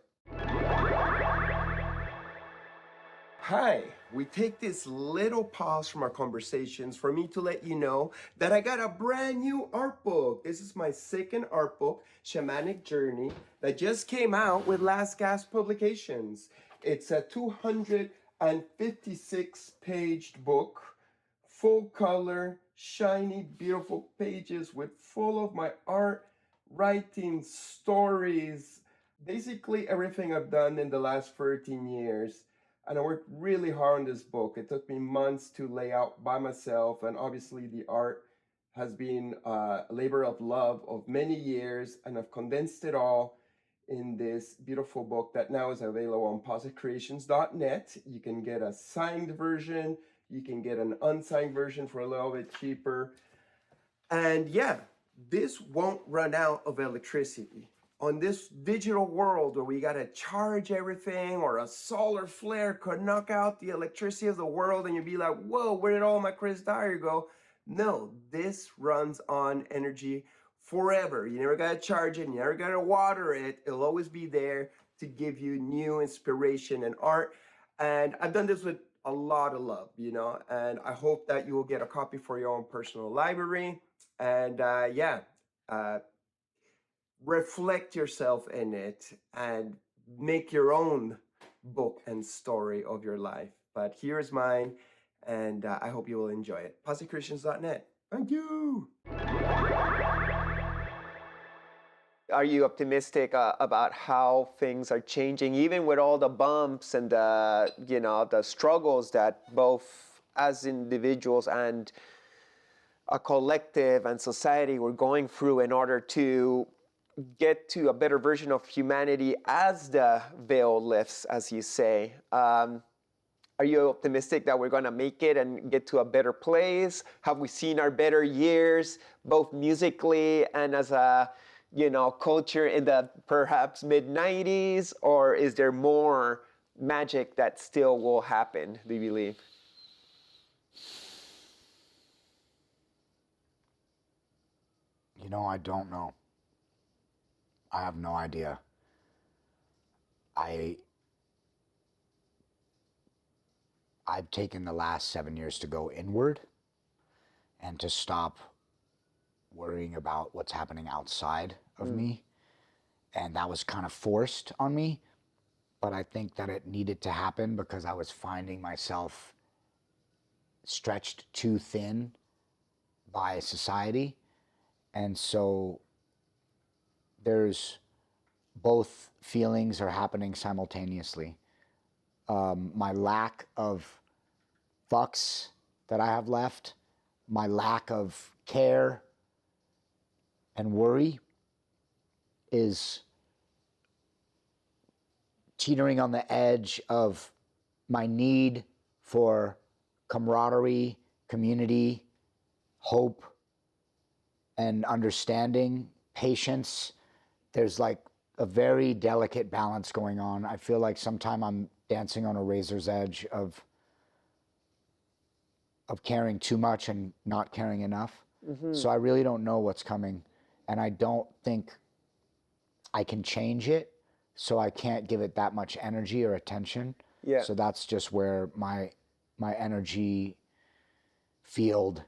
Hi, we take this little pause from our conversations for me to let you know that I got a brand new art book. This is my second art book, Shamanic Journey, that just came out with Last Gasp Publications. It's a 256-page book, full color, shiny, beautiful pages with full of my art, writing, stories, basically everything I've done in the last 13 years. And I worked really hard on this book. It took me months to lay out by myself, and obviously the art has been a labor of love of many years, and I've condensed it all in this beautiful book that now is available on positcreations.net. You can get a signed version, you can get an unsigned version for a little bit cheaper. And yeah, this won't run out of electricity. On this digital world where we gotta charge everything, or a solar flare could knock out the electricity of the world and you'd be like, whoa, where did all my Chris Dyer go? No, this runs on energy forever. You never gotta charge it, you never gotta water it. It'll always be there to give you new inspiration and art. And I've done this with a lot of love, and I hope that you will get a copy for your own personal library. And reflect yourself in it and make your own book and story of your life. But here's mine, and I hope you will enjoy it. PosseChristians.net. Thank you. Are you optimistic about how things are changing, even with all the bumps and the struggles that both as individuals and a collective and society we're going through in order to get to a better version of humanity as the veil lifts, as you say? Are you optimistic that we're going to make it and get to a better place? Have we seen our better years, both musically and as a culture in the perhaps mid-90s? Or is there more magic that still will happen, do you believe? I don't know. I have no idea. I've taken the last 7 years to go inward and to stop worrying about what's happening outside of me. And that was kind of forced on me. But I think that it needed to happen because I was finding myself stretched too thin by society. And so there's both feelings are happening simultaneously. My lack of fucks that I have left, my lack of care and worry is teetering on the edge of my need for camaraderie, community, hope, and understanding, patience. There's like a very delicate balance going on. I feel like sometimes I'm dancing on a razor's edge of caring too much and not caring enough. So I really don't know what's coming, and I don't think I can change it, so I can't give it that much energy or attention. Yeah. So that's just where my energy field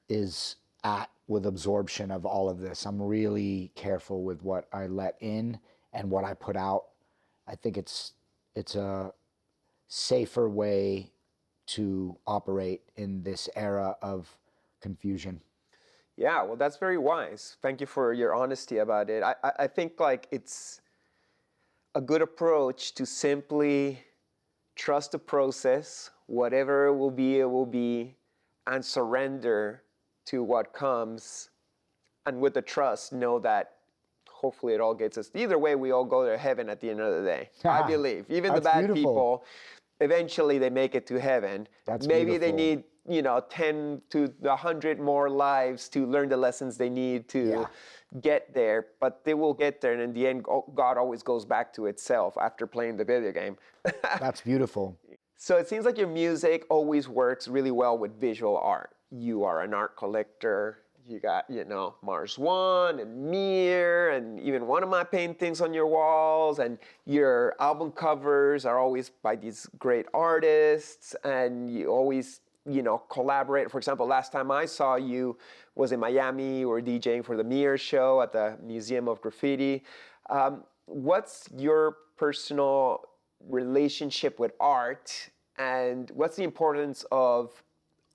is at with absorption of all of this. I'm really careful with what I let in and what I put out. I think it's a safer way to operate in this era of confusion. Yeah, well, that's very wise. Thank you for your honesty about it. I think like it's a good approach to simply trust the process, whatever it will be, and surrender to what comes. And with the trust, know that hopefully it all gets us. Either way, we all go to heaven at the end of the day. I believe. Even the bad beautiful. people, eventually they make it to heaven. That's Maybe beautiful. they need 10 to 100 more lives to learn the lessons they need to get there, but they will get there, and in the end God always goes back to itself after playing the video game. That's beautiful. So it seems like your music always works really well with visual art. You are an art collector. You got, Mars One and Mir, and even one of my paintings on your walls, and your album covers are always by these great artists, and you always, collaborate. For example, last time I saw you was in Miami. You were DJing for the Mir show at the Museum of Graffiti. What's your personal relationship with art, and what's the importance of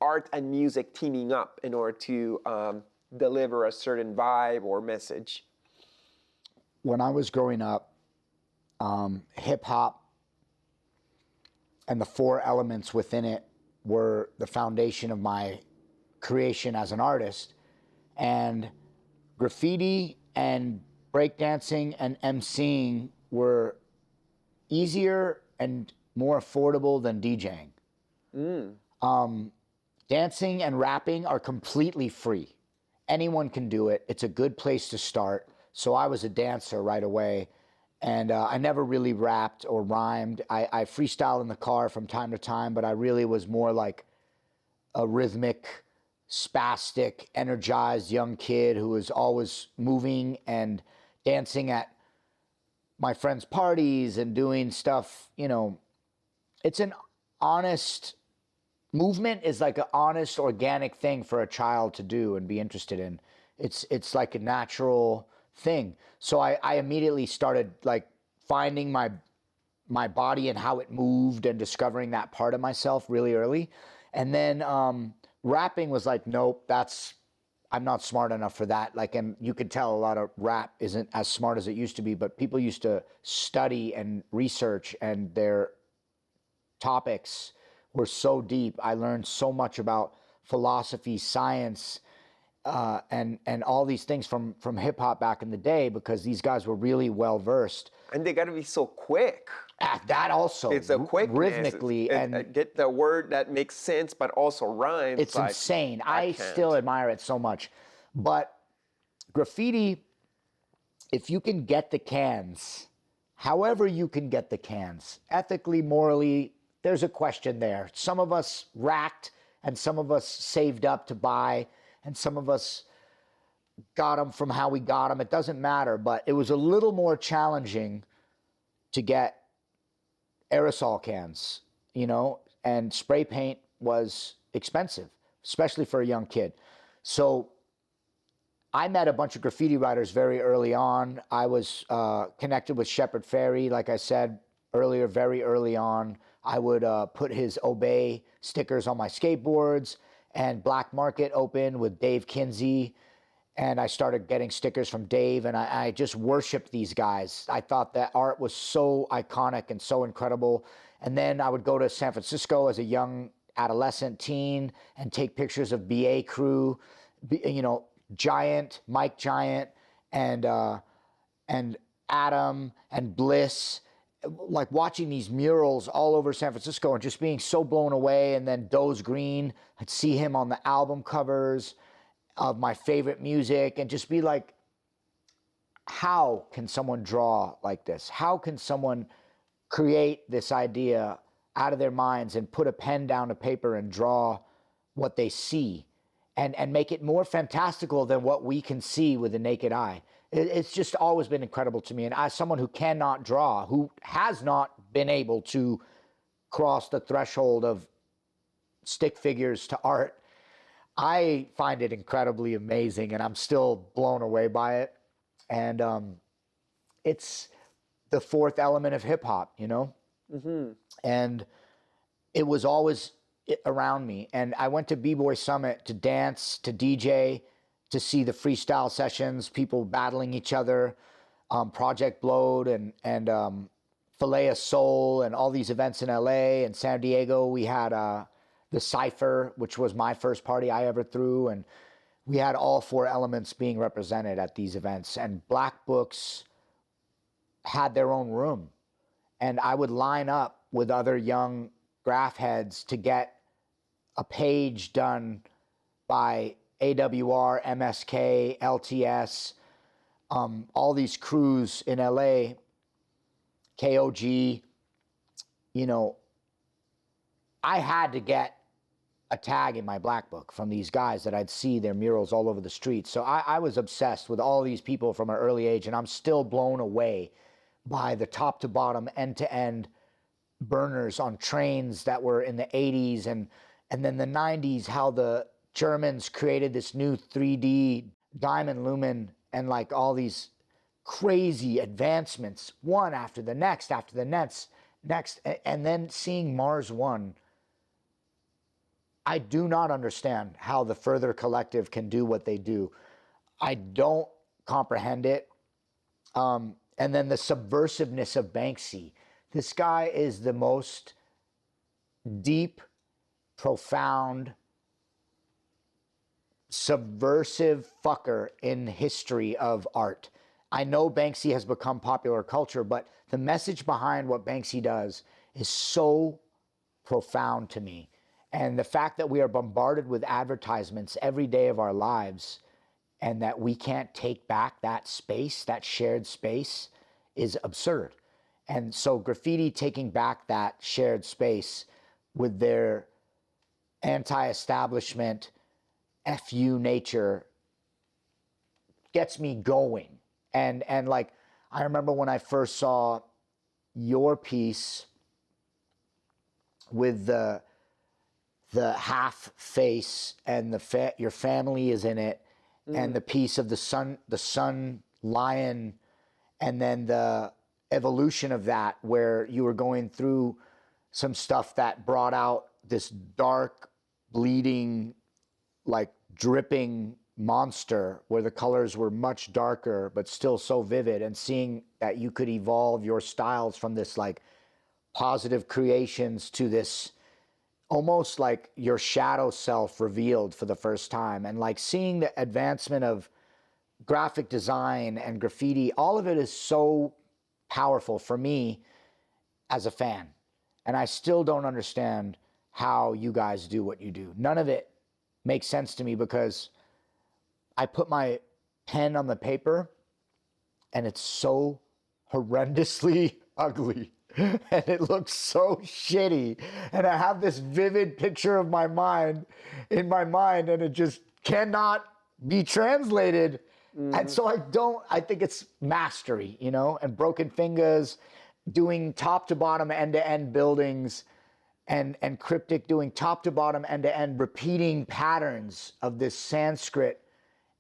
art and music teaming up in order to deliver a certain vibe or message? When I was growing up, hip hop and the four elements within it were the foundation of my creation as an artist. And graffiti and breakdancing and emceeing were easier and more affordable than DJing. Dancing and rapping are completely free. Anyone can do it. It's a good place to start. So I was a dancer right away. And I never really rapped or rhymed. I freestyle in the car from time to time, but I really was more like a rhythmic, spastic, energized young kid who was always moving and dancing at my friends' parties and doing stuff. It's an honest movement is like an honest, organic thing for a child to do and be interested in. It's like a natural thing. So I immediately started like finding my body and how it moved and discovering that part of myself really early. And then rapping was like, nope, I'm not smart enough for that. Like, and you could tell a lot of rap isn't as smart as it used to be, but people used to study and research, and their topics were so deep. I learned so much about philosophy, science, and all these things from hip hop back in the day, because these guys were really well versed. And they got to be so quick. That also, It's a quick rhythmically, and get the word that makes sense, but also rhymes. it's like, insane. I still admire it so much. But graffiti, if you can get the cans, however you can get the cans, ethically, morally, there's a question there. Some of us racked, and some of us saved up to buy, and some of us got them from how we got them. It doesn't matter, but it was a little more challenging to get aerosol cans, and spray paint was expensive, especially for a young kid. So I met a bunch of graffiti writers very early on. I was connected with Shepard Fairey, like I said earlier, very early on. I would put his Obey stickers on my skateboards, and Black Market opened with Dave Kinsey. And I started getting stickers from Dave, and I just worshiped these guys. I thought that art was so iconic and so incredible. And then I would go to San Francisco as a young adolescent teen and take pictures of BA Crew, Giant, Mike Giant, and Adam and Bliss, like watching these murals all over San Francisco and just being so blown away. And then Doze Green, I'd see him on the album covers of my favorite music and just be like, how can someone draw like this? How can someone create this idea out of their minds and put a pen down to paper and draw what they see and make it more fantastical than what we can see with the naked eye? It's just always been incredible to me. And as someone who cannot draw, who has not been able to cross the threshold of stick figures to art, I find it incredibly amazing, and I'm still blown away by it. And it's the fourth element of hip hop, Mm-hmm. And it was always around me. And I went to B-Boy Summit to dance, to DJ, to see the freestyle sessions, people battling each other, Project Blowed and Filet of Soul, and all these events in LA and San Diego. We had the Cypher, which was my first party I ever threw, and we had all four elements being represented at these events. And Black Books had their own room, and I would line up with other young graph heads to get a page done by AWR, MSK, LTS, all these crews in LA, KOG. I had to get a tag in my Black Book from these guys that I'd see their murals all over the streets. So I was obsessed with all these people from an early age, and I'm still blown away by the top to bottom, end to end burners on trains that were in the 80s and then the 90s, how the Germans created this new 3D diamond lumen and like all these crazy advancements, one after the next, and then seeing Mars One. I do not understand how the Further Collective can do what they do. I don't comprehend it. And then the subversiveness of Banksy. This guy is the most deep, profound, subversive fucker in history of art. I know Banksy has become popular culture, but the message behind what Banksy does is so profound to me. And the fact that we are bombarded with advertisements every day of our lives and that we can't take back that space, that shared space, is absurd. And so graffiti taking back that shared space with their anti-establishment, FU nature gets me going. And like, I remember when I first saw your piece with the half face and your family is in it, and the piece of the sun lion, and then the evolution of that, where you were going through some stuff that brought out this dark, bleeding, like dripping monster where the colors were much darker but still so vivid, and seeing that you could evolve your styles from this like positive creations to this almost like your shadow self revealed for the first time, and like seeing the advancement of graphic design and graffiti. All of it is so powerful for me as a fan, and I still don't understand how you guys do what you do. None of it makes sense to me, because I put my pen on the paper and it's so horrendously ugly and it looks so shitty, and I have this vivid picture of my mind in my mind, and it just cannot be translated. And so I think it's mastery, you know, and broken fingers, doing top to bottom, end to end buildings, and Cryptic doing top to bottom, end to end, repeating patterns of this Sanskrit.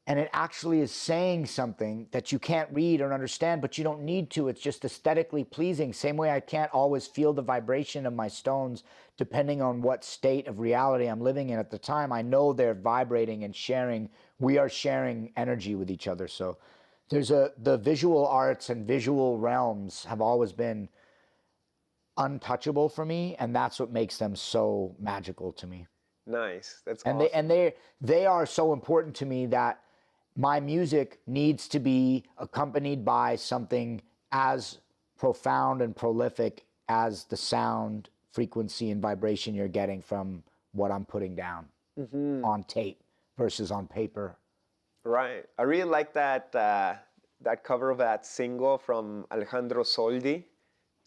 And it actually is saying something that you can't read or understand, but you don't need to. It's just aesthetically pleasing. Same way I can't always feel the vibration of my stones, depending on what state of reality I'm living in at the time. I know they're vibrating and sharing. We are sharing energy with each other. So there's the visual arts and visual realms have always been untouchable for me, and that's what makes them so magical to me. Nice. That's and awesome. they are so important to me that my music needs to be accompanied by something as profound and prolific as the sound, frequency, and vibration you're getting from what I'm putting down on tape versus on paper. Right. I really like that that cover of that single from Alejandro Soldi.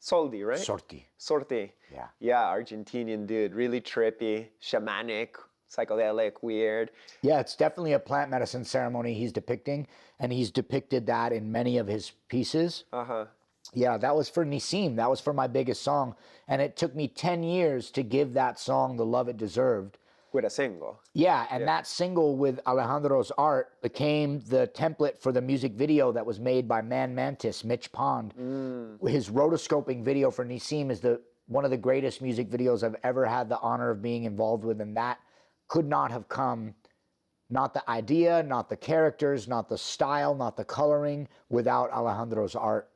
Soldi, right? Sorti. Sorti. Yeah. Yeah, Argentinian dude. Really trippy, shamanic, psychedelic, weird. Yeah, it's definitely a plant medicine ceremony he's depicting, and he's depicted that in many of his pieces. Uh-huh. Yeah, that was for Nissim. That was for my biggest song. And it took me 10 years to give that song the love it deserved. With a single. Yeah, and that single with Alejandro's art became the template for the music video that was made by Man Mantis, Mitch Pond. His rotoscoping video for Nissim is one of the greatest music videos I've ever had the honor of being involved with, and that could not have come, not the idea, not the characters, not the style, not the coloring, without Alejandro's art.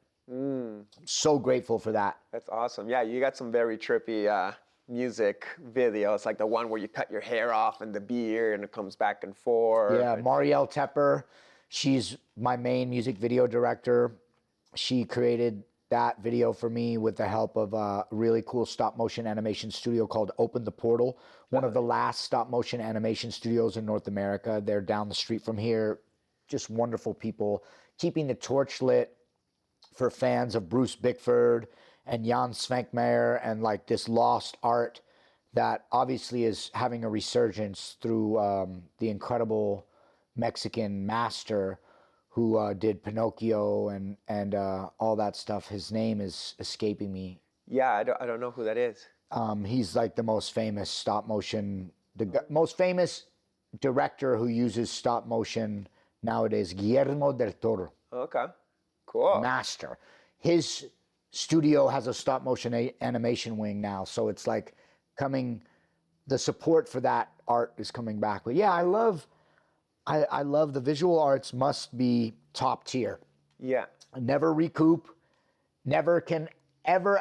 So grateful for that. That's awesome. Yeah, you got some very trippy music videos, like the one where you cut your hair off and the beard and it comes back and forth. Yeah, Marielle Tepper, she's my main music video director. She created that video for me with the help of a really cool stop motion animation studio called Open the Portal, one of the last stop motion animation studios in North America. They're down the street from here. Just wonderful people, keeping the torch lit for fans of Bruce Bickford and Jan Svankmajer, and like this lost art that obviously is having a resurgence through the incredible Mexican master who did Pinocchio and all that stuff. His name is escaping me. Yeah, I don't know who that is. He's like the most famous stop motion, most famous director who uses stop motion nowadays, Guillermo del Toro. Okay, cool. Master. His studio has a stop motion animation wing now, so it's like the support for that art is coming back. But yeah, I love the visual arts must be top tier. Yeah. Never recoup, never can ever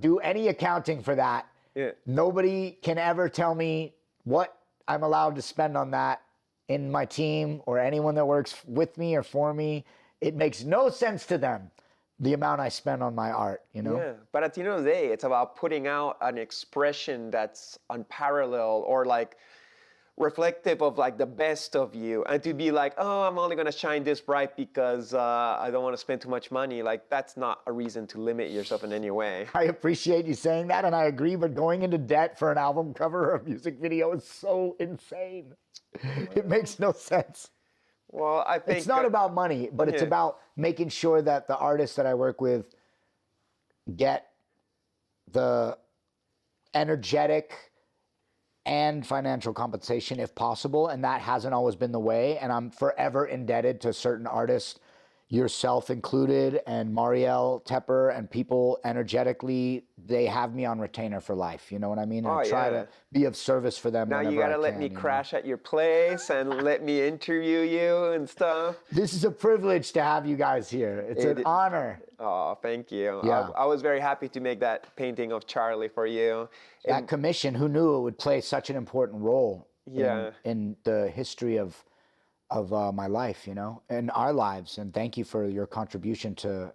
do any accounting for that. Yeah. Nobody can ever tell me what I'm allowed to spend on that in my team or anyone that works with me or for me. It makes no sense to them, the amount I spend on my art, you know? Yeah, but at the end of the day, it's about putting out an expression that's unparalleled or like reflective of like the best of you, and to be like, oh, I'm only gonna shine this bright because I don't want to spend too much money. Like, that's not a reason to limit yourself in any way. I appreciate you saying that, and I agree, but going into debt for an album cover or a music video is so insane. It makes no sense. Well, I think it's not about money, but it's about making sure that the artists that I work with get the energetic and financial compensation if possible, and that hasn't always been the way, and I'm forever indebted to certain artists. yourself included, and Marielle Tepper and people energetically, they have me on retainer for life. You know what I mean? And Oh, I try yeah. to be of service for them Now whenever you gotta I let can, me you know? crash at your place and let me interview you and stuff. This is a privilege to have you guys here. It's an honor. Oh, thank you. Yeah. I was very happy to make that painting of Charlie for you. That commission, who knew it would play such an important role Yeah. in the history of my life, you know, and our lives. And thank you for your contribution to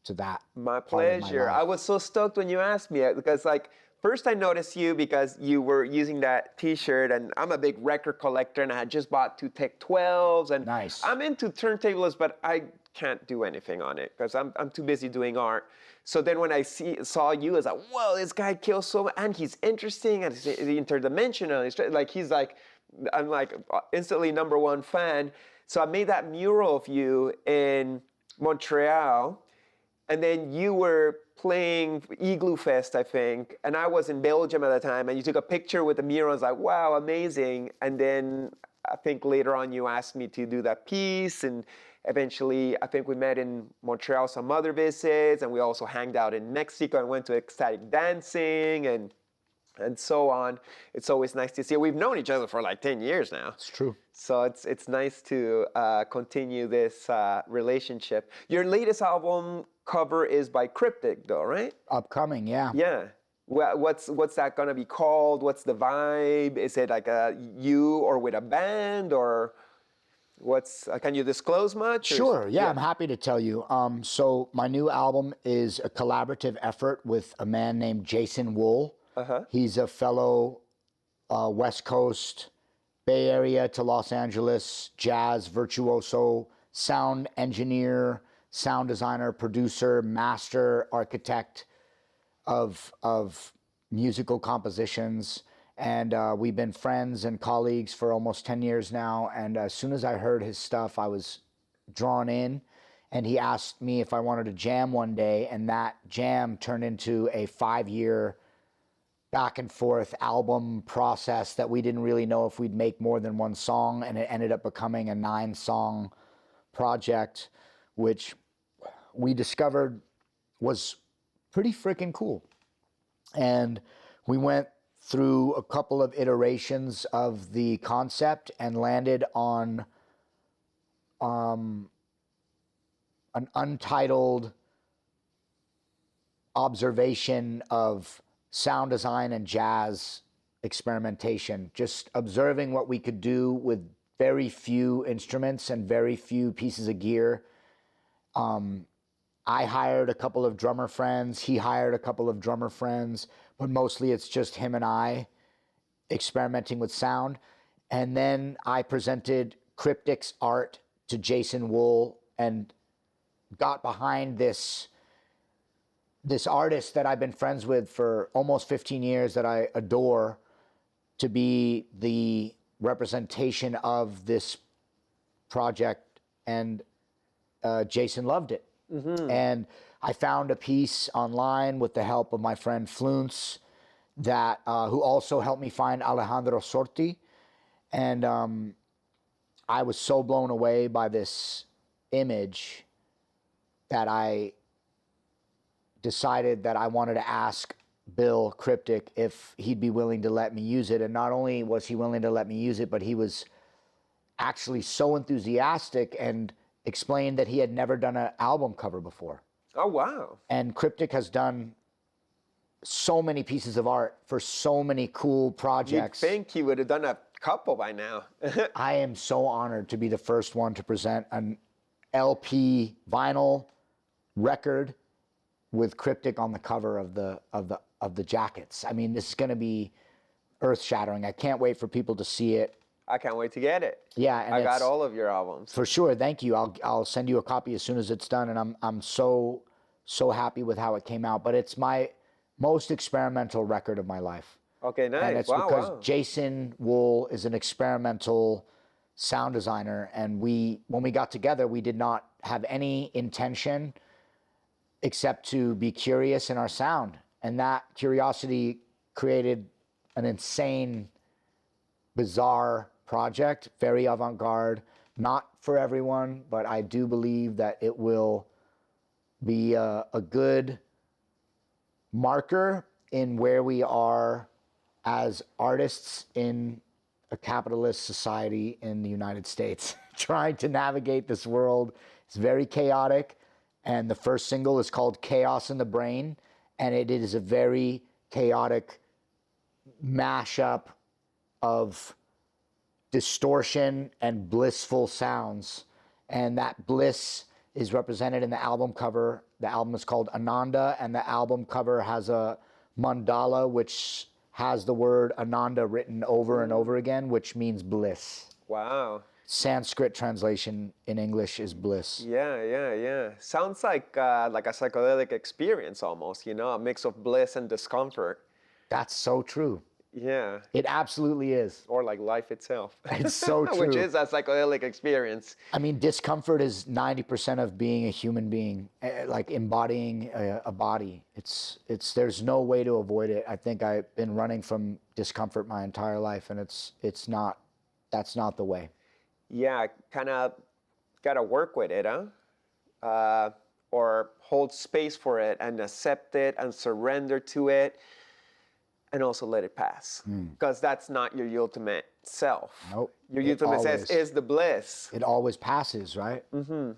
that. My part of my pleasure. life. I was so stoked when you asked me because, like, first I noticed you because you were using that T-shirt, and I'm a big record collector, and I had just bought 2 Tech 12s, and Nice. I'm into turntables, but I can't do anything on it because I'm too busy doing art. So then when I saw you, I was like, whoa, this guy kills so much, and he's interesting, and he's interdimensional. I'm like instantly #1 fan. So I made that mural of you in Montreal. And then you were playing Igloo Fest, I think, and I was in Belgium at the time, and you took a picture with the mural. I was like, wow, amazing. And then I think later on you asked me to do that piece, and eventually I think we met in Montreal some other visits, and we also hanged out in Mexico and went to ecstatic dancing and so on. It's always nice to see. We've known each other for like 10 years now. It's true. So it's nice to continue this relationship. Your latest album cover is by Cryptic, though, right? Upcoming, yeah. Yeah. What's that gonna be called? What's the vibe? Is it like you or with a band, or what's? Can you disclose much? Sure. Yeah, I'm happy to tell you. So my new album is a collaborative effort with a man named Jason Wool. He's a fellow West Coast, Bay Area to Los Angeles jazz virtuoso, sound engineer, sound designer, producer, master architect of musical compositions. And we've been friends and colleagues for almost 10 years now. And as soon as I heard his stuff, I was drawn in. And he asked me if I wanted to jam one day. And that jam turned into a 5-year back and forth album process that we didn't really know if we'd make more than one song. And it ended up becoming a 9-song project, which we discovered was pretty freaking cool. And we went through a couple of iterations of the concept and landed on an untitled observation of sound design and jazz experimentation, just observing what we could do with very few instruments and very few pieces of gear. I hired a couple of drummer friends, he hired a couple of drummer friends, but mostly it's just him and I experimenting with sound. And then I presented Cryptic's art to Jason Wool and got behind this artist that I've been friends with for almost 15 years that I adore to be the representation of this project. And Jason loved it. And I found a piece online with the help of my friend Flunce that who also helped me find Alejandro Sorti. And I was so blown away by this image that I decided that I wanted to ask Bill Cryptic if he'd be willing to let me use it. And not only was he willing to let me use it, but he was actually so enthusiastic and explained that he had never done an album cover before. Oh, wow. And Cryptic has done so many pieces of art for so many cool projects. You'd think he would have done a couple by now. I am so honored to be the first one to present an LP vinyl record with Cryptic on the cover of the jackets. I mean, this is going to be earth-shattering. I can't wait for people to see it. I can't wait to get it. Yeah, and I got all of your albums. For sure, thank you. I'll send you a copy as soon as it's done, and I'm so happy with how it came out. But it's my most experimental record of my life. Okay, nice. And it's because Jason Wool is an experimental sound designer, and when we got together, we did not have any intention except to be curious in our sound, and that curiosity created an insane, bizarre project, very avant-garde, not for everyone, but I do believe that it will be a good marker in where we are as artists in a capitalist society in the United States, trying to navigate this world. It's very chaotic. And the first single is called Chaos in the Brain. And it is a very chaotic mashup of distortion and blissful sounds. And that bliss is represented in the album cover. The album is called Ananda, and the album cover has a mandala which has the word Ananda written over and over again, which means bliss. Wow. Sanskrit translation in English is bliss. Yeah. Sounds like a psychedelic experience almost, you know, a mix of bliss and discomfort. That's so true. Yeah. It absolutely is. Or like life itself. It's so true. Which is a psychedelic experience. I mean, discomfort is 90% of being a human being, like embodying a body. There's no way to avoid it. I think I've been running from discomfort my entire life, and that's not the way. Yeah, kind of got to work with it, huh? Or hold space for it and accept it and surrender to it. And also let it pass, because that's not your ultimate self. Nope. Your ultimate self is the bliss. It always passes, right? Mm-hmm.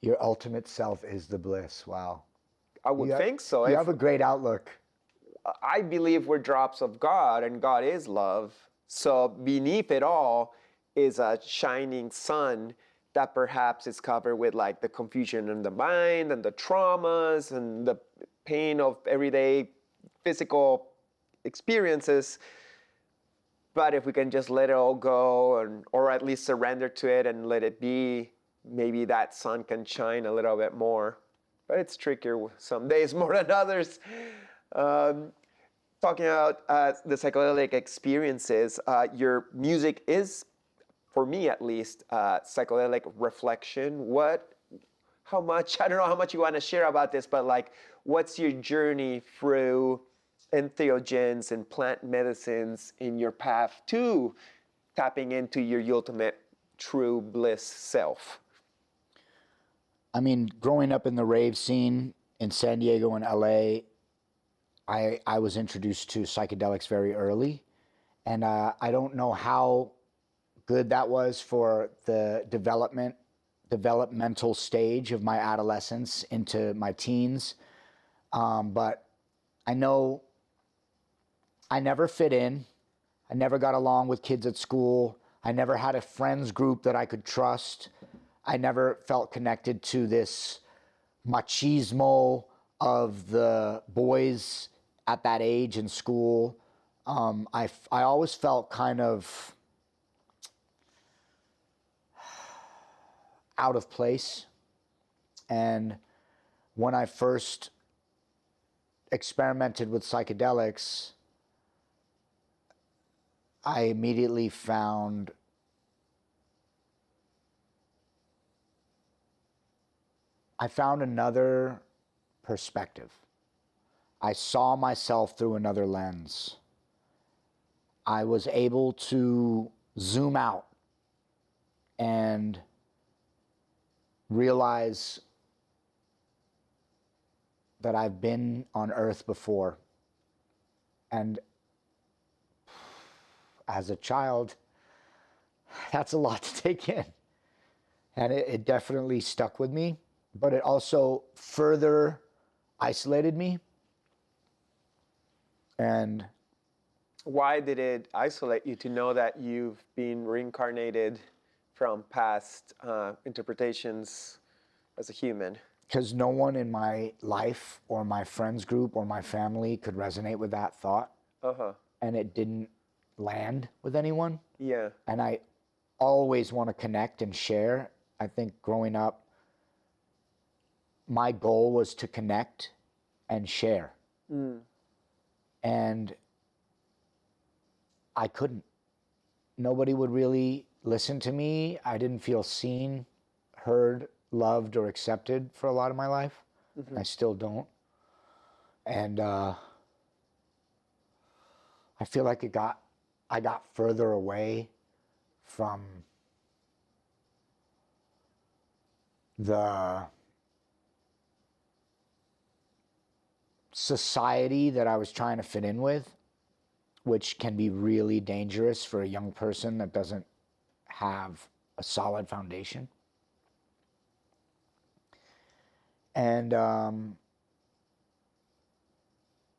Your ultimate self is the bliss. Wow. I would think so. You have a great outlook. I believe we're drops of God, and God is love. So beneath it all is a shining sun that perhaps is covered with like the confusion in the mind and the traumas and the pain of everyday physical experiences. But if we can just let it all go, or at least surrender to it and let it be, maybe that sun can shine a little bit more. But it's trickier some days more than others. Talking about the psychedelic experiences, your music is, for me at least, psychedelic reflection. How much, I don't know how much you want to share about this, but like, what's your journey through entheogens and plant medicines in your path to tapping into your ultimate true bliss self? I mean, growing up in the rave scene in San Diego and LA, I was introduced to psychedelics very early. And I don't know how good that was for the developmental stage of my adolescence into my teens. But I know I never fit in. I never got along with kids at school. I never had a friends group that I could trust. I never felt connected to this machismo of the boys at that age in school. I always felt kind of out of place. And when I first experimented with psychedelics, I immediately found another perspective. I saw myself through another lens. I was able to zoom out and realize that I've been on Earth before. And as a child, that's a lot to take in. And it definitely stuck with me, but it also further isolated me. And why did it isolate you to know that you've been reincarnated from past interpretations as a human? Because no one in my life or my friends group or my family could resonate with that thought. And it didn't land with anyone. Yeah. And I always want to connect and share. I think growing up, my goal was to connect and share. And I couldn't. Nobody would really listen to me. I didn't feel seen, heard, loved, or accepted for a lot of my life. I still don't. And I feel like I got further away from the society that I was trying to fit in with, which can be really dangerous for a young person that doesn't have a solid foundation. And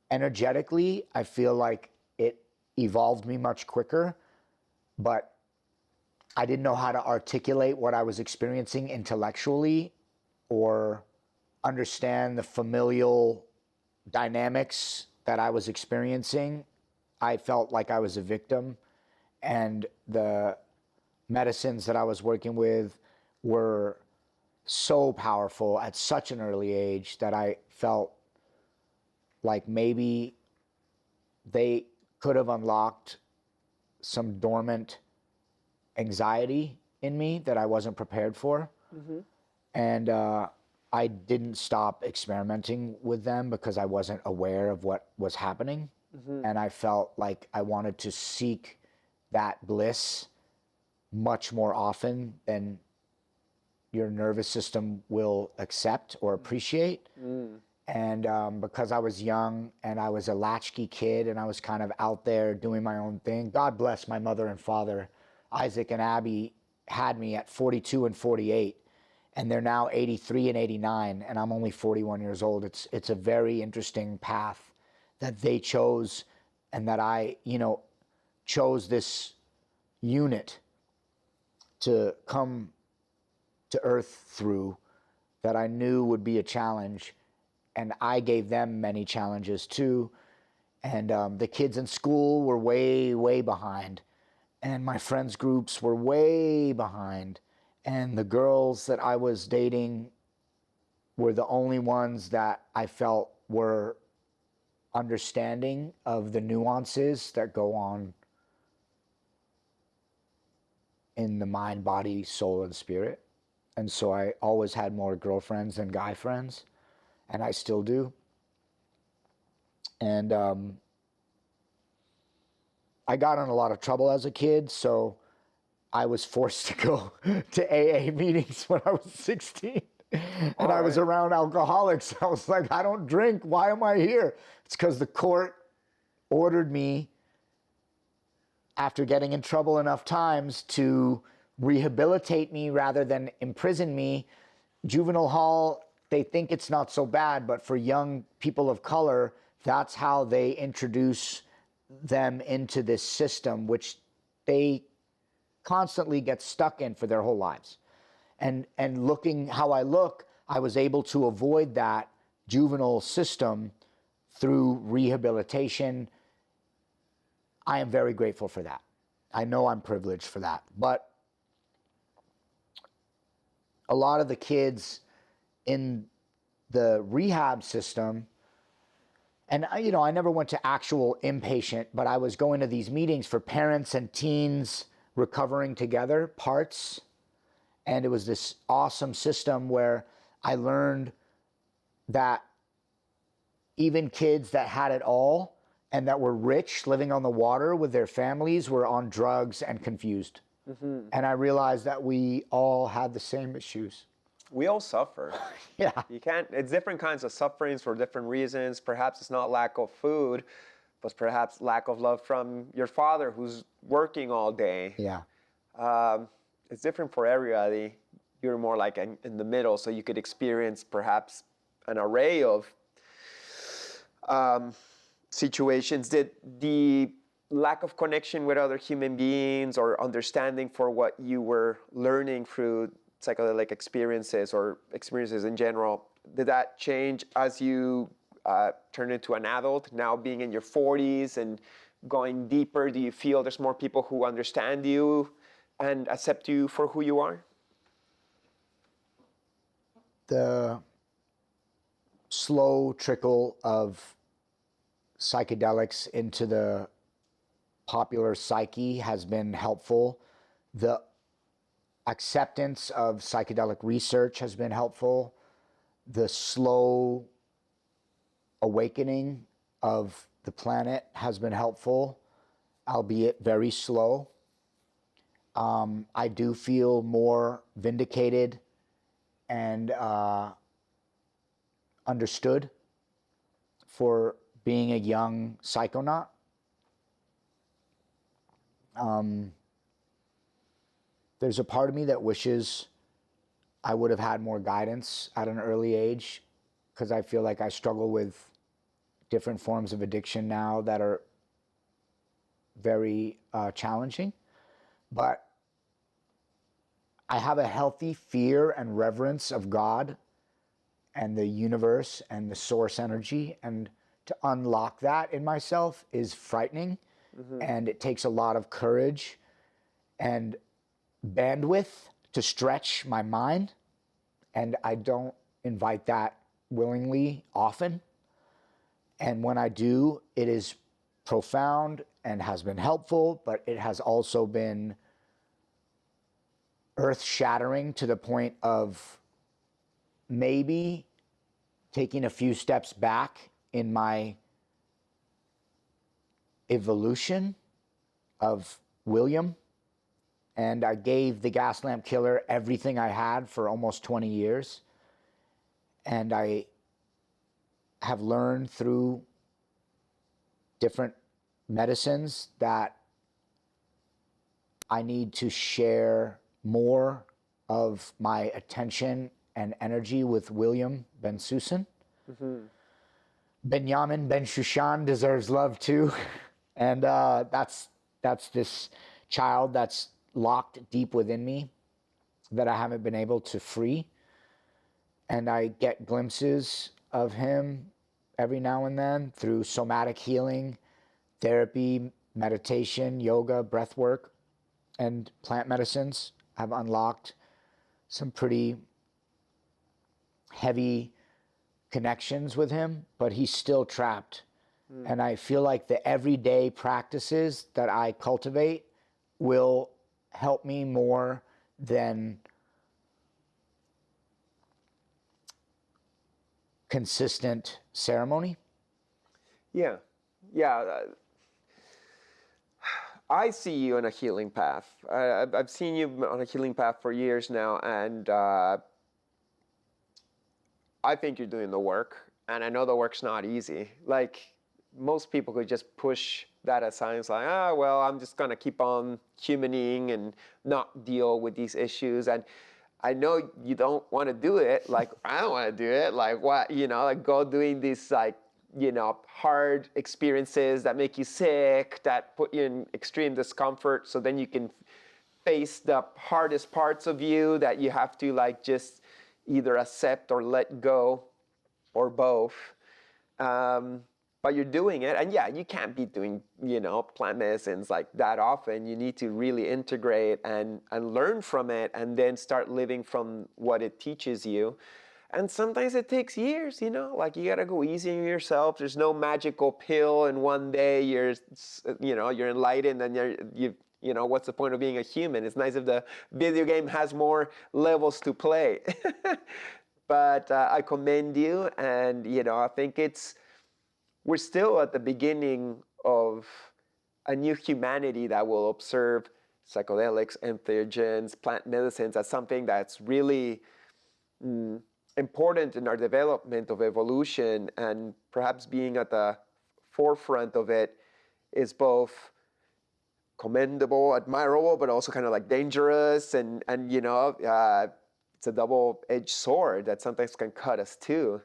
energetically, I feel like it evolved me much quicker, but I didn't know how to articulate what I was experiencing intellectually or understand the familial dynamics that I was experiencing. I felt like I was a victim, and the medicines that I was working with were so powerful at such an early age that I felt like maybe they could have unlocked some dormant anxiety in me that I wasn't prepared for. Mm-hmm. And I didn't stop experimenting with them because I wasn't aware of what was happening. Mm-hmm. And I felt like I wanted to seek that bliss much more often than your nervous system will accept or appreciate. Mm. And because I was young and I was a latchkey kid and I was kind of out there doing my own thing, God bless my mother and father. Isaac and Abby had me at 42 and 48, and they're now 83 and 89, and I'm only 41 years old. It's a very interesting path that they chose, and that I, chose this unit to come to Earth through that I knew would be a challenge, and I gave them many challenges too. And the kids in school were way, way behind. And my friends groups were way behind. And the girls that I was dating were the only ones that I felt were understanding of the nuances that go on in the mind, body, soul, and spirit. And so I always had more girlfriends than guy friends, and I still do. And I got in a lot of trouble as a kid, so I was forced to go to AA meetings when I was 16. And I was around alcoholics. I was like, I don't drink. Why am I here? It's because the court ordered me, after getting in trouble enough times, to rehabilitate me rather than imprison me. Juvenile hall, they think it's not so bad, but for young people of color, that's how they introduce them into this system, which they constantly get stuck in for their whole lives. And looking how I look, I was able to avoid that juvenile system through rehabilitation. I am very grateful for that. I know I'm privileged for that. But a lot of the kids in the rehab system, and I never went to actual inpatient, but I was going to these meetings for parents and teens recovering together, parts. And it was this awesome system where I learned that even kids that had it all and that were rich, living on the water with their families, were on drugs and confused. Mm-hmm. And I realized that we all had the same issues. We all suffer. Yeah. It's different kinds of sufferings for different reasons. Perhaps it's not lack of food, but perhaps lack of love from your father who's working all day. Yeah. It's different for everybody. You're more like in the middle, so you could experience perhaps an array of situations. Did the lack of connection with other human beings or understanding for what you were learning through psychedelic experiences or experiences in general, did that change as you turned into an adult, now being in your 40s and going deeper? Do you feel there's more people who understand you and accept you for who you are? The slow trickle of psychedelics into the popular psyche has been helpful. The acceptance of psychedelic research has been helpful. The slow awakening of the planet has been helpful, albeit very slow. I do feel more vindicated and understood for being a young psychonaut. There's a part of me that wishes I would have had more guidance at an early age, because I feel like I struggle with different forms of addiction now that are very challenging. But I have a healthy fear and reverence of God and the universe and the source energy, and to unlock that in myself is frightening. And it takes a lot of courage and bandwidth to stretch my mind, and I don't invite that willingly often. And when I do, it is profound and has been helpful, but it has also been earth-shattering to the point of maybe taking a few steps back in my evolution of William. And I gave the Gaslamp Killer everything I had for almost 20 years. And I have learned through different medicines that I need to share more of my attention and energy with William Ben Susan. Benjamin Ben Shushan deserves love too. And that's this child that's locked deep within me that I haven't been able to free. And I get glimpses of him every now and then through somatic healing, therapy, meditation, yoga, breath work, and plant medicines. I've unlocked some pretty heavy connections with him, but he's still trapped. And I feel like the everyday practices that I cultivate will help me more than consistent ceremony. Yeah. I see you on a healing path. I've seen you on a healing path for years now, and I think you're doing the work. And I know the work's not easy. Like, most people could just push that aside. It's like, well, I'm just going to keep on humaning and not deal with these issues. And I know you don't want to do it. Like, I don't want to do it. Like, what, like go doing these, like, hard experiences that make you sick, that put you in extreme discomfort. So then you can face the hardest parts of you that you have to, like, just either accept or let go, or both. But you're doing it, and yeah, you can't be doing, plant medicines like that often. You need to really integrate and learn from it, and then start living from what it teaches you. And sometimes it takes years, like you gotta go easy on yourself. There's no magical pill, and one day you're enlightened, and what's the point of being a human? It's nice if the video game has more levels to play. But I commend you, and I think we're still at the beginning of a new humanity that will observe psychedelics, entheogens, plant medicines as something that's really important in our development of evolution, and perhaps being at the forefront of it is both commendable, admirable, but also kind of like dangerous, and it's a double-edged sword that sometimes can cut us too.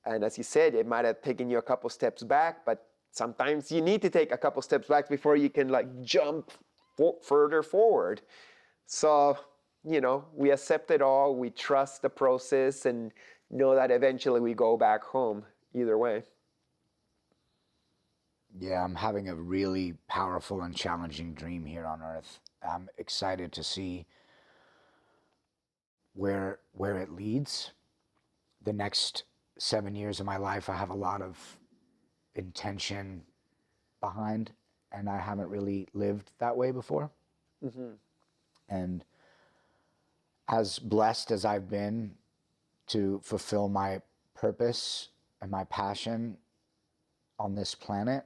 And as you said, it might have taken you a couple steps back, but sometimes you need to take a couple steps back before you can, like, jump further forward. So, we accept it all, we trust the process, and know that eventually we go back home either way. Yeah, I'm having a really powerful and challenging dream here on Earth. I'm excited to see where it leads. The next 7 years of my life, I have a lot of intention behind, and I haven't really lived that way before. And as blessed as I've been to fulfill my purpose and my passion on this planet,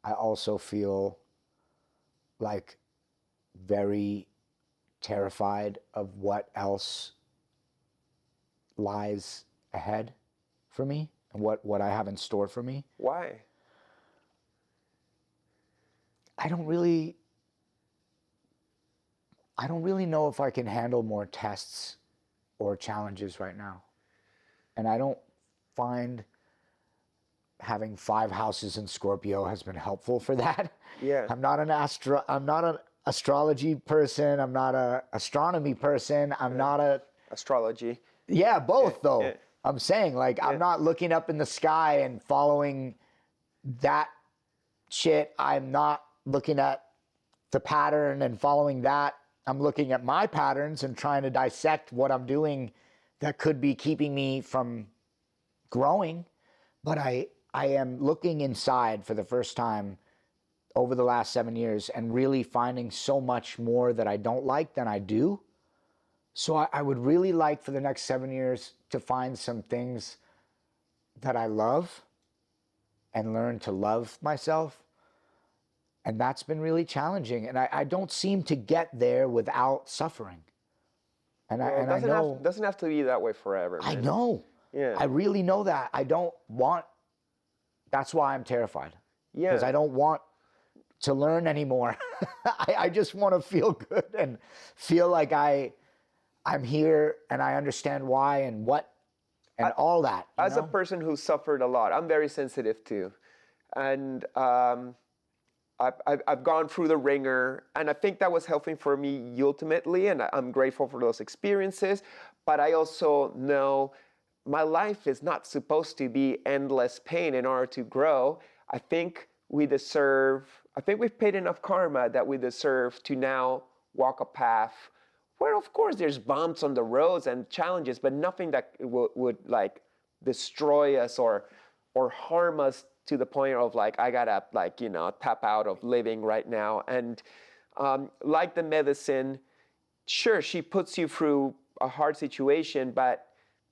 I also feel like very terrified of what else lies ahead for me and what I have in store for me. Why? I don't really know if I can handle more tests or challenges right now. And I don't find having 5 houses in Scorpio has been helpful for that. Yeah. I'm not an astrology person. I'm not a astronomy person. I'm not a Astrology. yeah, both though. Yeah. I'm saying like I'm not looking up in the sky and following that shit. I'm not looking at the pattern and following that. I'm looking at my patterns and trying to dissect what I'm doing that could be keeping me from growing. But I am looking inside for the first time over the last 7 years and really finding so much more that I don't like than I do. So I would really like for the next 7 years to find some things that I love and learn to love myself. And that's been really challenging. And I don't seem to get there without suffering. And, Well, I know... doesn't have to be that way forever, man. I know. Yeah. I really know that. I don't want... That's why I'm terrified. Yeah. Because I don't want to learn anymore. I just want to feel good and feel like I'm here and I understand why and what and all that. As know? a person who suffered a lot, I'm very sensitive too. And I've gone through the ringer, and I think that was helping for me ultimately, and I'm grateful for those experiences. But I also know my life is not supposed to be endless pain in order to grow. I think we've paid enough karma that we deserve to now walk a path where, of course, there's bumps on the roads and challenges, but nothing that would like destroy us or harm us to the point of like, I gotta like, tap out of living right now. And like the medicine, sure, she puts you through a hard situation, but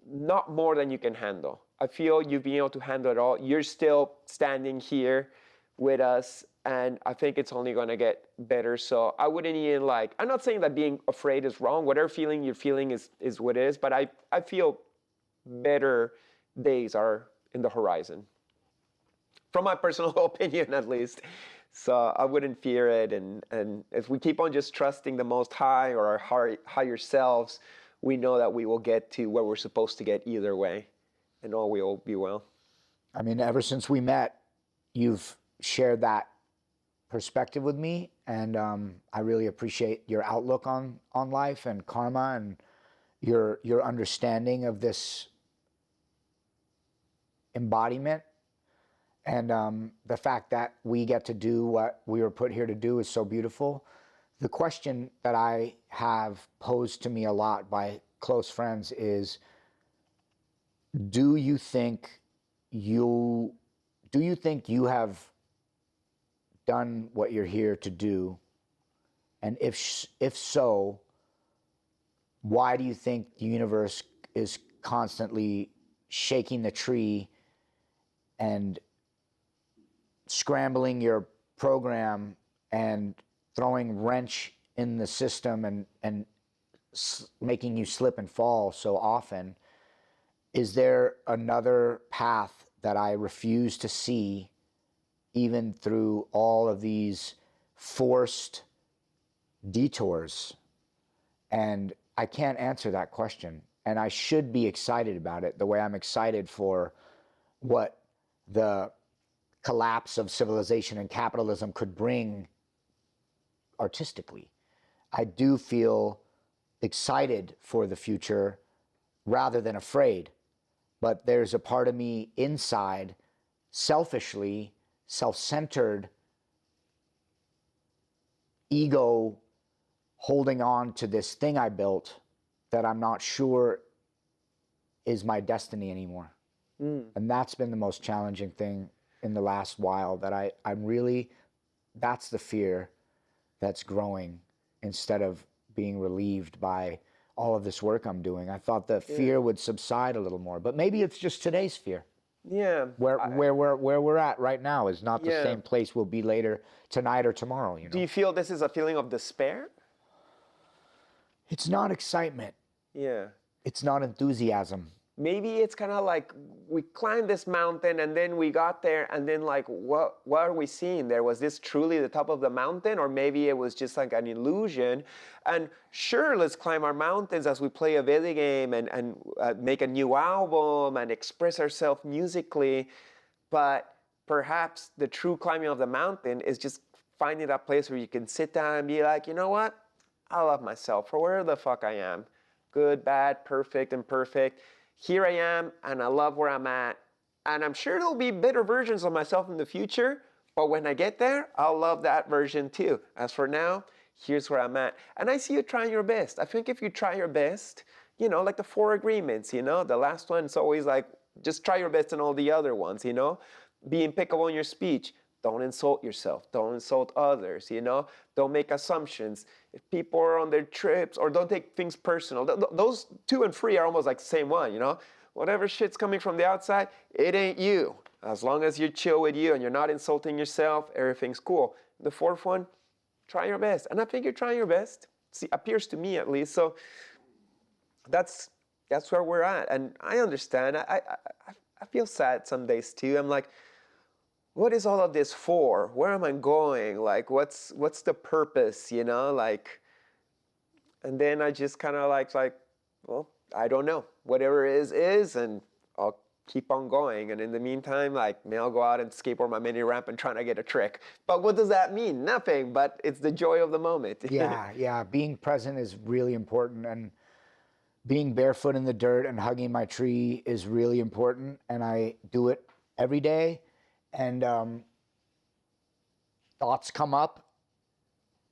not more than you can handle. I feel you've been able to handle it all. You're still standing here with us, and I think it's only gonna get better. So I wouldn't even I'm not saying that being afraid is wrong. Whatever feeling you're feeling is what it is, but I feel better days are in the horizon. From my personal opinion, at least. So I wouldn't fear it. And if we keep on just trusting the Most High or our higher selves, we know that we will get to where we're supposed to get either way. And all will be well. I mean, ever since we met, you've shared that perspective with me. And I really appreciate your outlook on life and karma and your understanding of this embodiment. And the fact that we get to do what we were put here to do is so beautiful. The question that I have posed to me a lot by close friends is, do you think you have done what you're here to do? And if so, why do you think the universe is constantly shaking the tree and scrambling your program and throwing wrench in the system and making you slip and fall so often? Is there another path that I refuse to see, even through all of these forced detours? And I can't answer that question. And I should be excited about it the way I'm excited for what the collapse of civilization and capitalism could bring artistically. I do feel excited for the future rather than afraid. But there's a part of me inside, selfishly, self-centered, ego holding on to this thing I built that I'm not sure is my destiny anymore. And that's been the most challenging thing in the last while, that I'm really, that's the fear that's growing instead of being relieved by all of this work I'm doing. I thought the fear would subside a little more, but maybe it's just today's fear. Yeah. Where we're at right now is not the same place we'll be later tonight or tomorrow. Do you feel this is a feeling of despair? It's not excitement. Yeah. It's not enthusiasm. Maybe it's kind of like we climbed this mountain and then we got there and then like what are we seeing there? Was this truly the top of the mountain, or maybe it was just like an illusion? And sure, let's climb our mountains as we play a video game and make a new album and express ourselves musically. But perhaps the true climbing of the mountain is just finding that place where you can sit down and be like, you know what? I love myself for where the fuck I am. Good, bad, perfect, imperfect. Here I am, and I love where I'm at. And I'm sure there'll be better versions of myself in the future, but when I get there, I'll love that version too. As for now, here's where I'm at. And I see you trying your best. I think if you try your best, you know, like the 4 agreements, you know, the last one's always like, just try your best in all the other ones, you know? Be impeccable in your speech. Don't insult yourself. Don't insult others, you know? Don't make assumptions. If people are on their trips, or don't take things personal. Those 2 and 3 are almost like the same one, you know? Whatever shit's coming from the outside, it ain't you. As long as you're chill with you and you're not insulting yourself, everything's cool. The 4th one, try your best. And I think you're trying your best. See, appears to me at least. So that's where we're at. And I understand. I feel sad some days too. I'm like, what is all of this for? Where am I going? Like, what's the purpose, you know? Like, and then I just kind of like, well, I don't know. Whatever it is, and I'll keep on going. And in the meantime, like, maybe I'll go out and skateboard my mini ramp and try to get a trick. But what does that mean? Nothing, but it's the joy of the moment. Yeah. Being present is really important. And being barefoot in the dirt and hugging my tree is really important. And I do it every day. And thoughts come up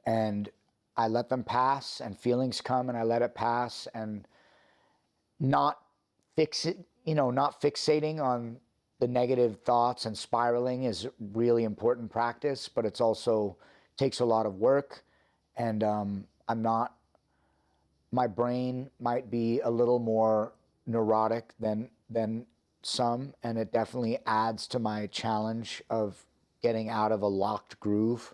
and I let them pass, and feelings come and I let it pass, and not fixating on the negative thoughts and spiraling is really important practice, but it's also takes a lot of work. And my brain might be a little more neurotic than some, and it definitely adds to my challenge of getting out of a locked groove.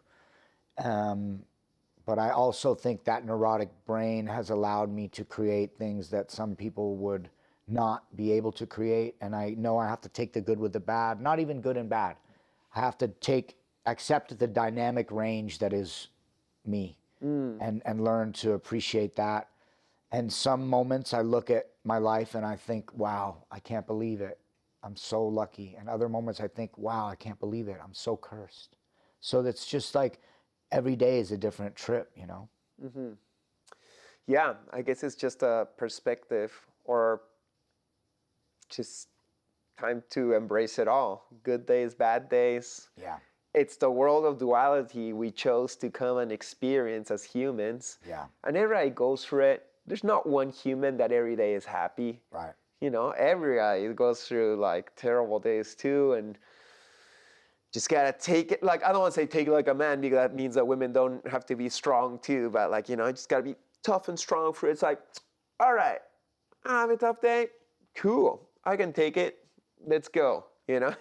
But I also think that neurotic brain has allowed me to create things that some people would not be able to create. And I know I have to take the good with the bad, not even good and bad. I have to accept the dynamic range that is me, and learn to appreciate that. And some moments I look at my life and I think, wow, I can't believe it. I'm so lucky. And other moments I think, wow, I can't believe it. I'm so cursed. So that's just like every day is a different trip, you know? Mm-hmm. Yeah, I guess it's just a perspective, or just time to embrace it all. Good days, bad days. Yeah. It's the world of duality we chose to come and experience as humans. Yeah. And everybody goes through it. There's not one human that every day is happy. Right. You know, everybody goes through like terrible days too, and just gotta take it. Like, I don't want to say take it like a man, because that means that women don't have to be strong too. But like, you know, just gotta be tough and strong for it. It's like, all right, I have a tough day. Cool, I can take it. Let's go. You know.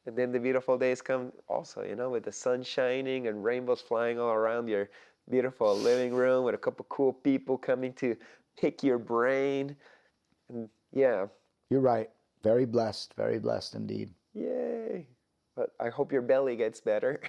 And then the beautiful days come also, you know, with the sun shining and rainbows flying all around your beautiful living room, with a couple cool people coming to pick your brain. And yeah. You're right. Very blessed indeed. Yay. But I hope your belly gets better.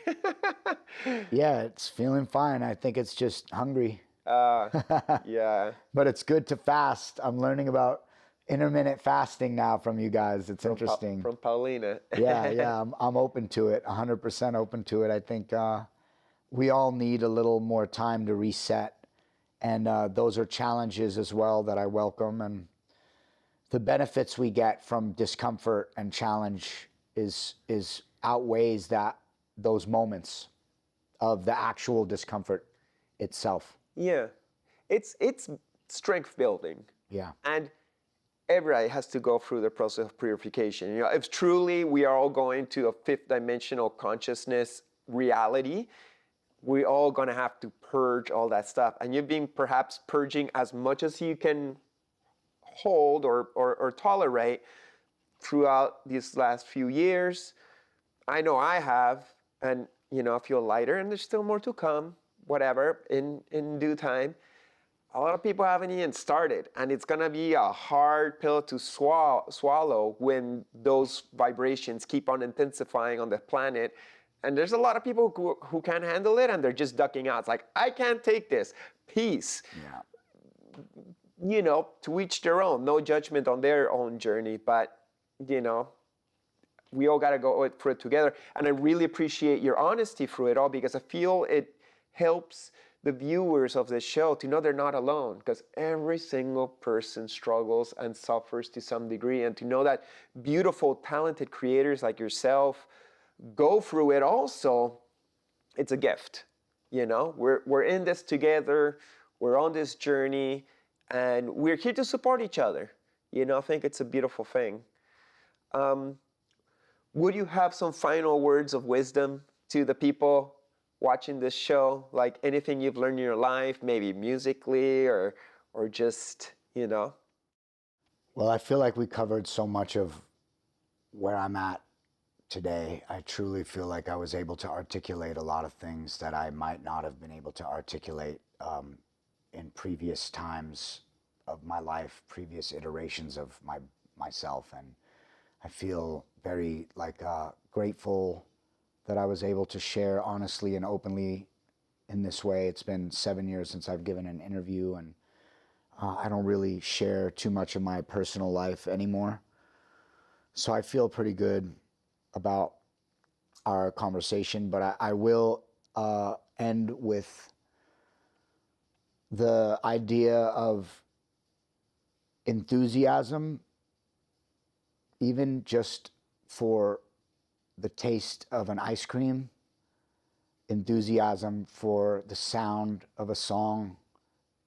Yeah, it's feeling fine. I think it's just hungry. Yeah. But it's good to fast. I'm learning about intermittent fasting now from you guys. It's interesting. From Paulina. Yeah. I'm open to it. 100% open to it. I think we all need a little more time to reset. And those are challenges as well that I welcome. And the benefits we get from discomfort and challenge is outweighs those moments of the actual discomfort itself. Yeah. It's strength building. Yeah. And everybody has to go through the process of purification. You know, if truly we are all going to a 5th dimensional consciousness reality, we're all going to have to purge all that stuff. And you've been perhaps purging as much as you can hold or tolerate throughout these last few years. I know I have, and you know, I feel lighter, and there's still more to come, whatever, in due time. a lot of people haven't even started, and it's gonna be a hard pill to swallow when those vibrations keep on intensifying on the planet. And there's a lot of people who can't handle it, and they're just ducking out. It's like, I can't take this. Peace. Yeah. You know, to each their own. No judgment on their own journey, but you know, we all gotta go through it together. And I really appreciate your honesty through it all, because I feel it helps the viewers of the show to know they're not alone, because every single person struggles and suffers to some degree, and to know that beautiful, talented creators like yourself go through it also, it's a gift. You know, we're in this together, we're on this journey, and we're here to support each other. You know, I think it's a beautiful thing. Would you have some final words of wisdom to the people watching this show? Like anything you've learned in your life, maybe musically or just, you know? Well, I feel like we covered so much of where I'm at today. I truly feel like I was able to articulate a lot of things that I might not have been able to articulate in previous times of my life, previous iterations of myself. And I feel very grateful that I was able to share honestly and openly in this way. It's been 7 years since I've given an interview, and I don't really share too much of my personal life anymore. So I feel pretty good about our conversation, but I will end with the idea of enthusiasm, even just for the taste of an ice cream, enthusiasm for the sound of a song,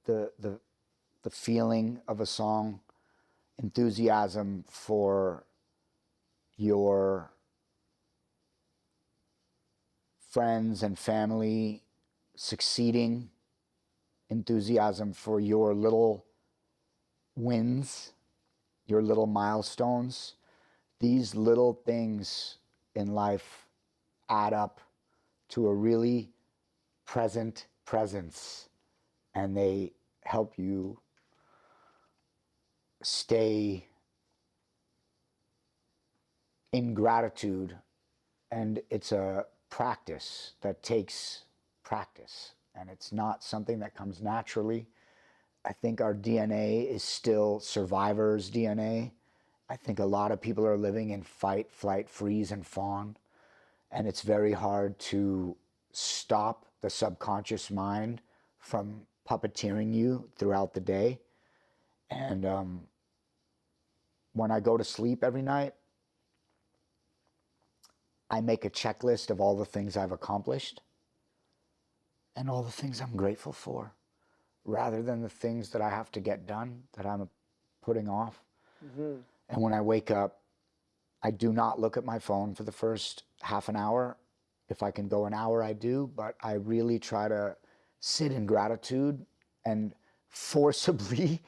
the feeling of a song, enthusiasm for your friends and family succeeding, enthusiasm for your little wins, your little milestones. These little things in life add up to a really present presence, and they help you stay in gratitude. And it's a practice that takes practice, and it's not something that comes naturally. I think our DNA is still survivor's DNA. I think a lot of people are living in fight, flight, freeze, and fawn, and it's very hard to stop the subconscious mind from puppeteering you throughout the day. And when I go to sleep every night, I make a checklist of all the things I've accomplished and all the things I'm grateful for, rather than the things that I have to get done that I'm putting off. Mm-hmm. And when I wake up, I do not look at my phone for the first half an hour. If I can go an hour, I do, but I really try to sit in gratitude and forcibly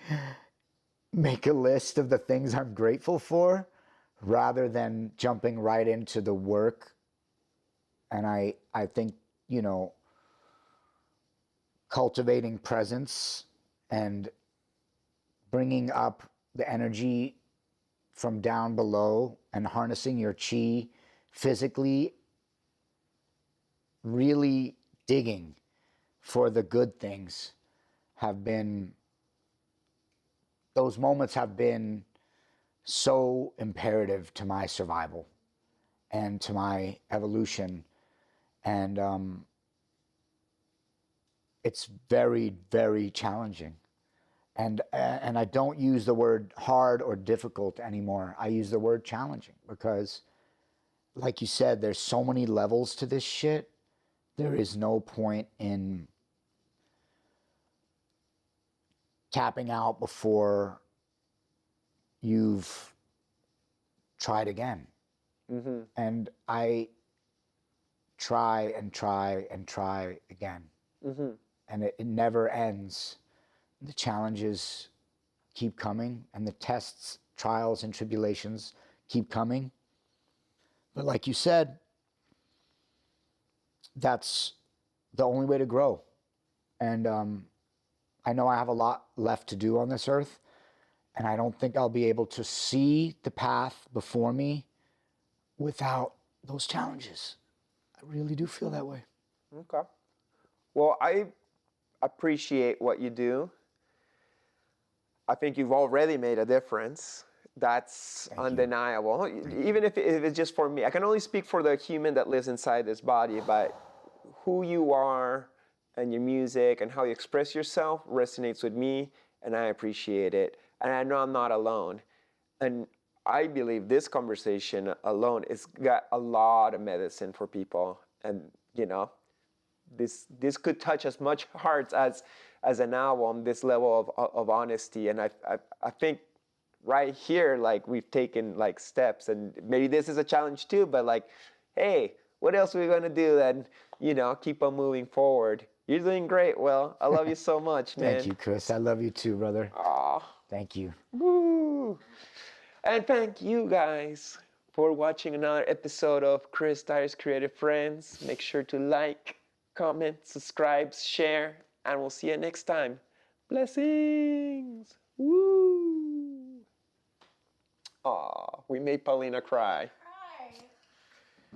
make a list of the things I'm grateful for, rather than jumping right into the work. And I think, you know, cultivating presence and bringing up the energy from down below and harnessing your chi physically, really digging for the good things those moments have been so imperative to my survival and to my evolution. And it's very, very challenging. And I don't use the word hard or difficult anymore. I use the word challenging, because, like you said, there's so many levels to this shit. There is no point in tapping out before you've tried again. Mm-hmm. And I try and try and try again. Mm-hmm. And it never ends. The challenges keep coming, and the tests, trials, and tribulations keep coming. But like you said, that's the only way to grow. And I know I have a lot left to do on this earth, and I don't think I'll be able to see the path before me without those challenges. I really do feel that way. Okay. Well, I appreciate what you do. I think you've already made a difference. That's undeniable. Even if it's just for me, I can only speak for the human that lives inside this body, but who you are and your music and how you express yourself resonates with me, and I appreciate it. And I know I'm not alone. And I believe this conversation alone has got a lot of medicine for people. And, you know, this could touch as much hearts as an album, this level of honesty. And I think right here, like, we've taken like steps, and maybe this is a challenge too, but like, hey, what else are we gonna do then, you know, keep on moving forward? You're doing great, Will. I love you so much, man. Thank you, Chris. I love you too, brother. Aw. Thank you. Woo. And thank you guys for watching another episode of Chris Dyer's Creative Friends. Make sure to like, comment, subscribe, share, and we'll see you next time. Blessings. Woo. Aw, we made Paulina cry.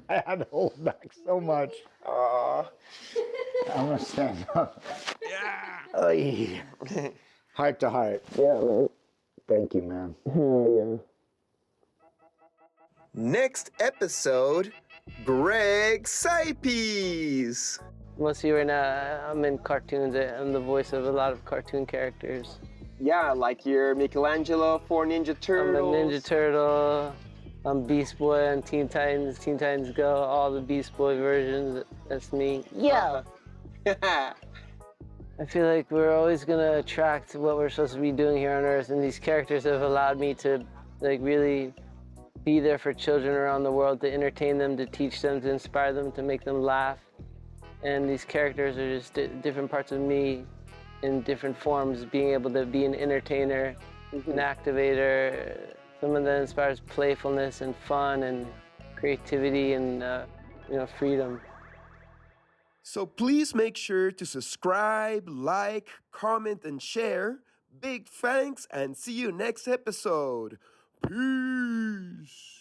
I had to hold back so much. Aw. I'm gonna stand up. Yeah. Oy. Heart to heart. Yeah, man. Thank you, man. Yeah. Next episode, Greg Sipes. Mostly right now, I'm in cartoons. I'm the voice of a lot of cartoon characters. Yeah, like your Michelangelo for Ninja Turtles. I'm a Ninja Turtle. I'm Beast Boy on Teen Titans, Teen Titans Go, all the Beast Boy versions. That's me. Yeah. I feel like we're always gonna attract what we're supposed to be doing here on Earth, and these characters have allowed me to like really be there for children around the world, to entertain them, to teach them, to inspire them, to make them laugh. And these characters are just different parts of me in different forms, being able to be an entertainer, an activator, someone that inspires playfulness and fun and creativity and freedom. So please make sure to subscribe, like, comment, and share. Big thanks, and see you next episode. Peace.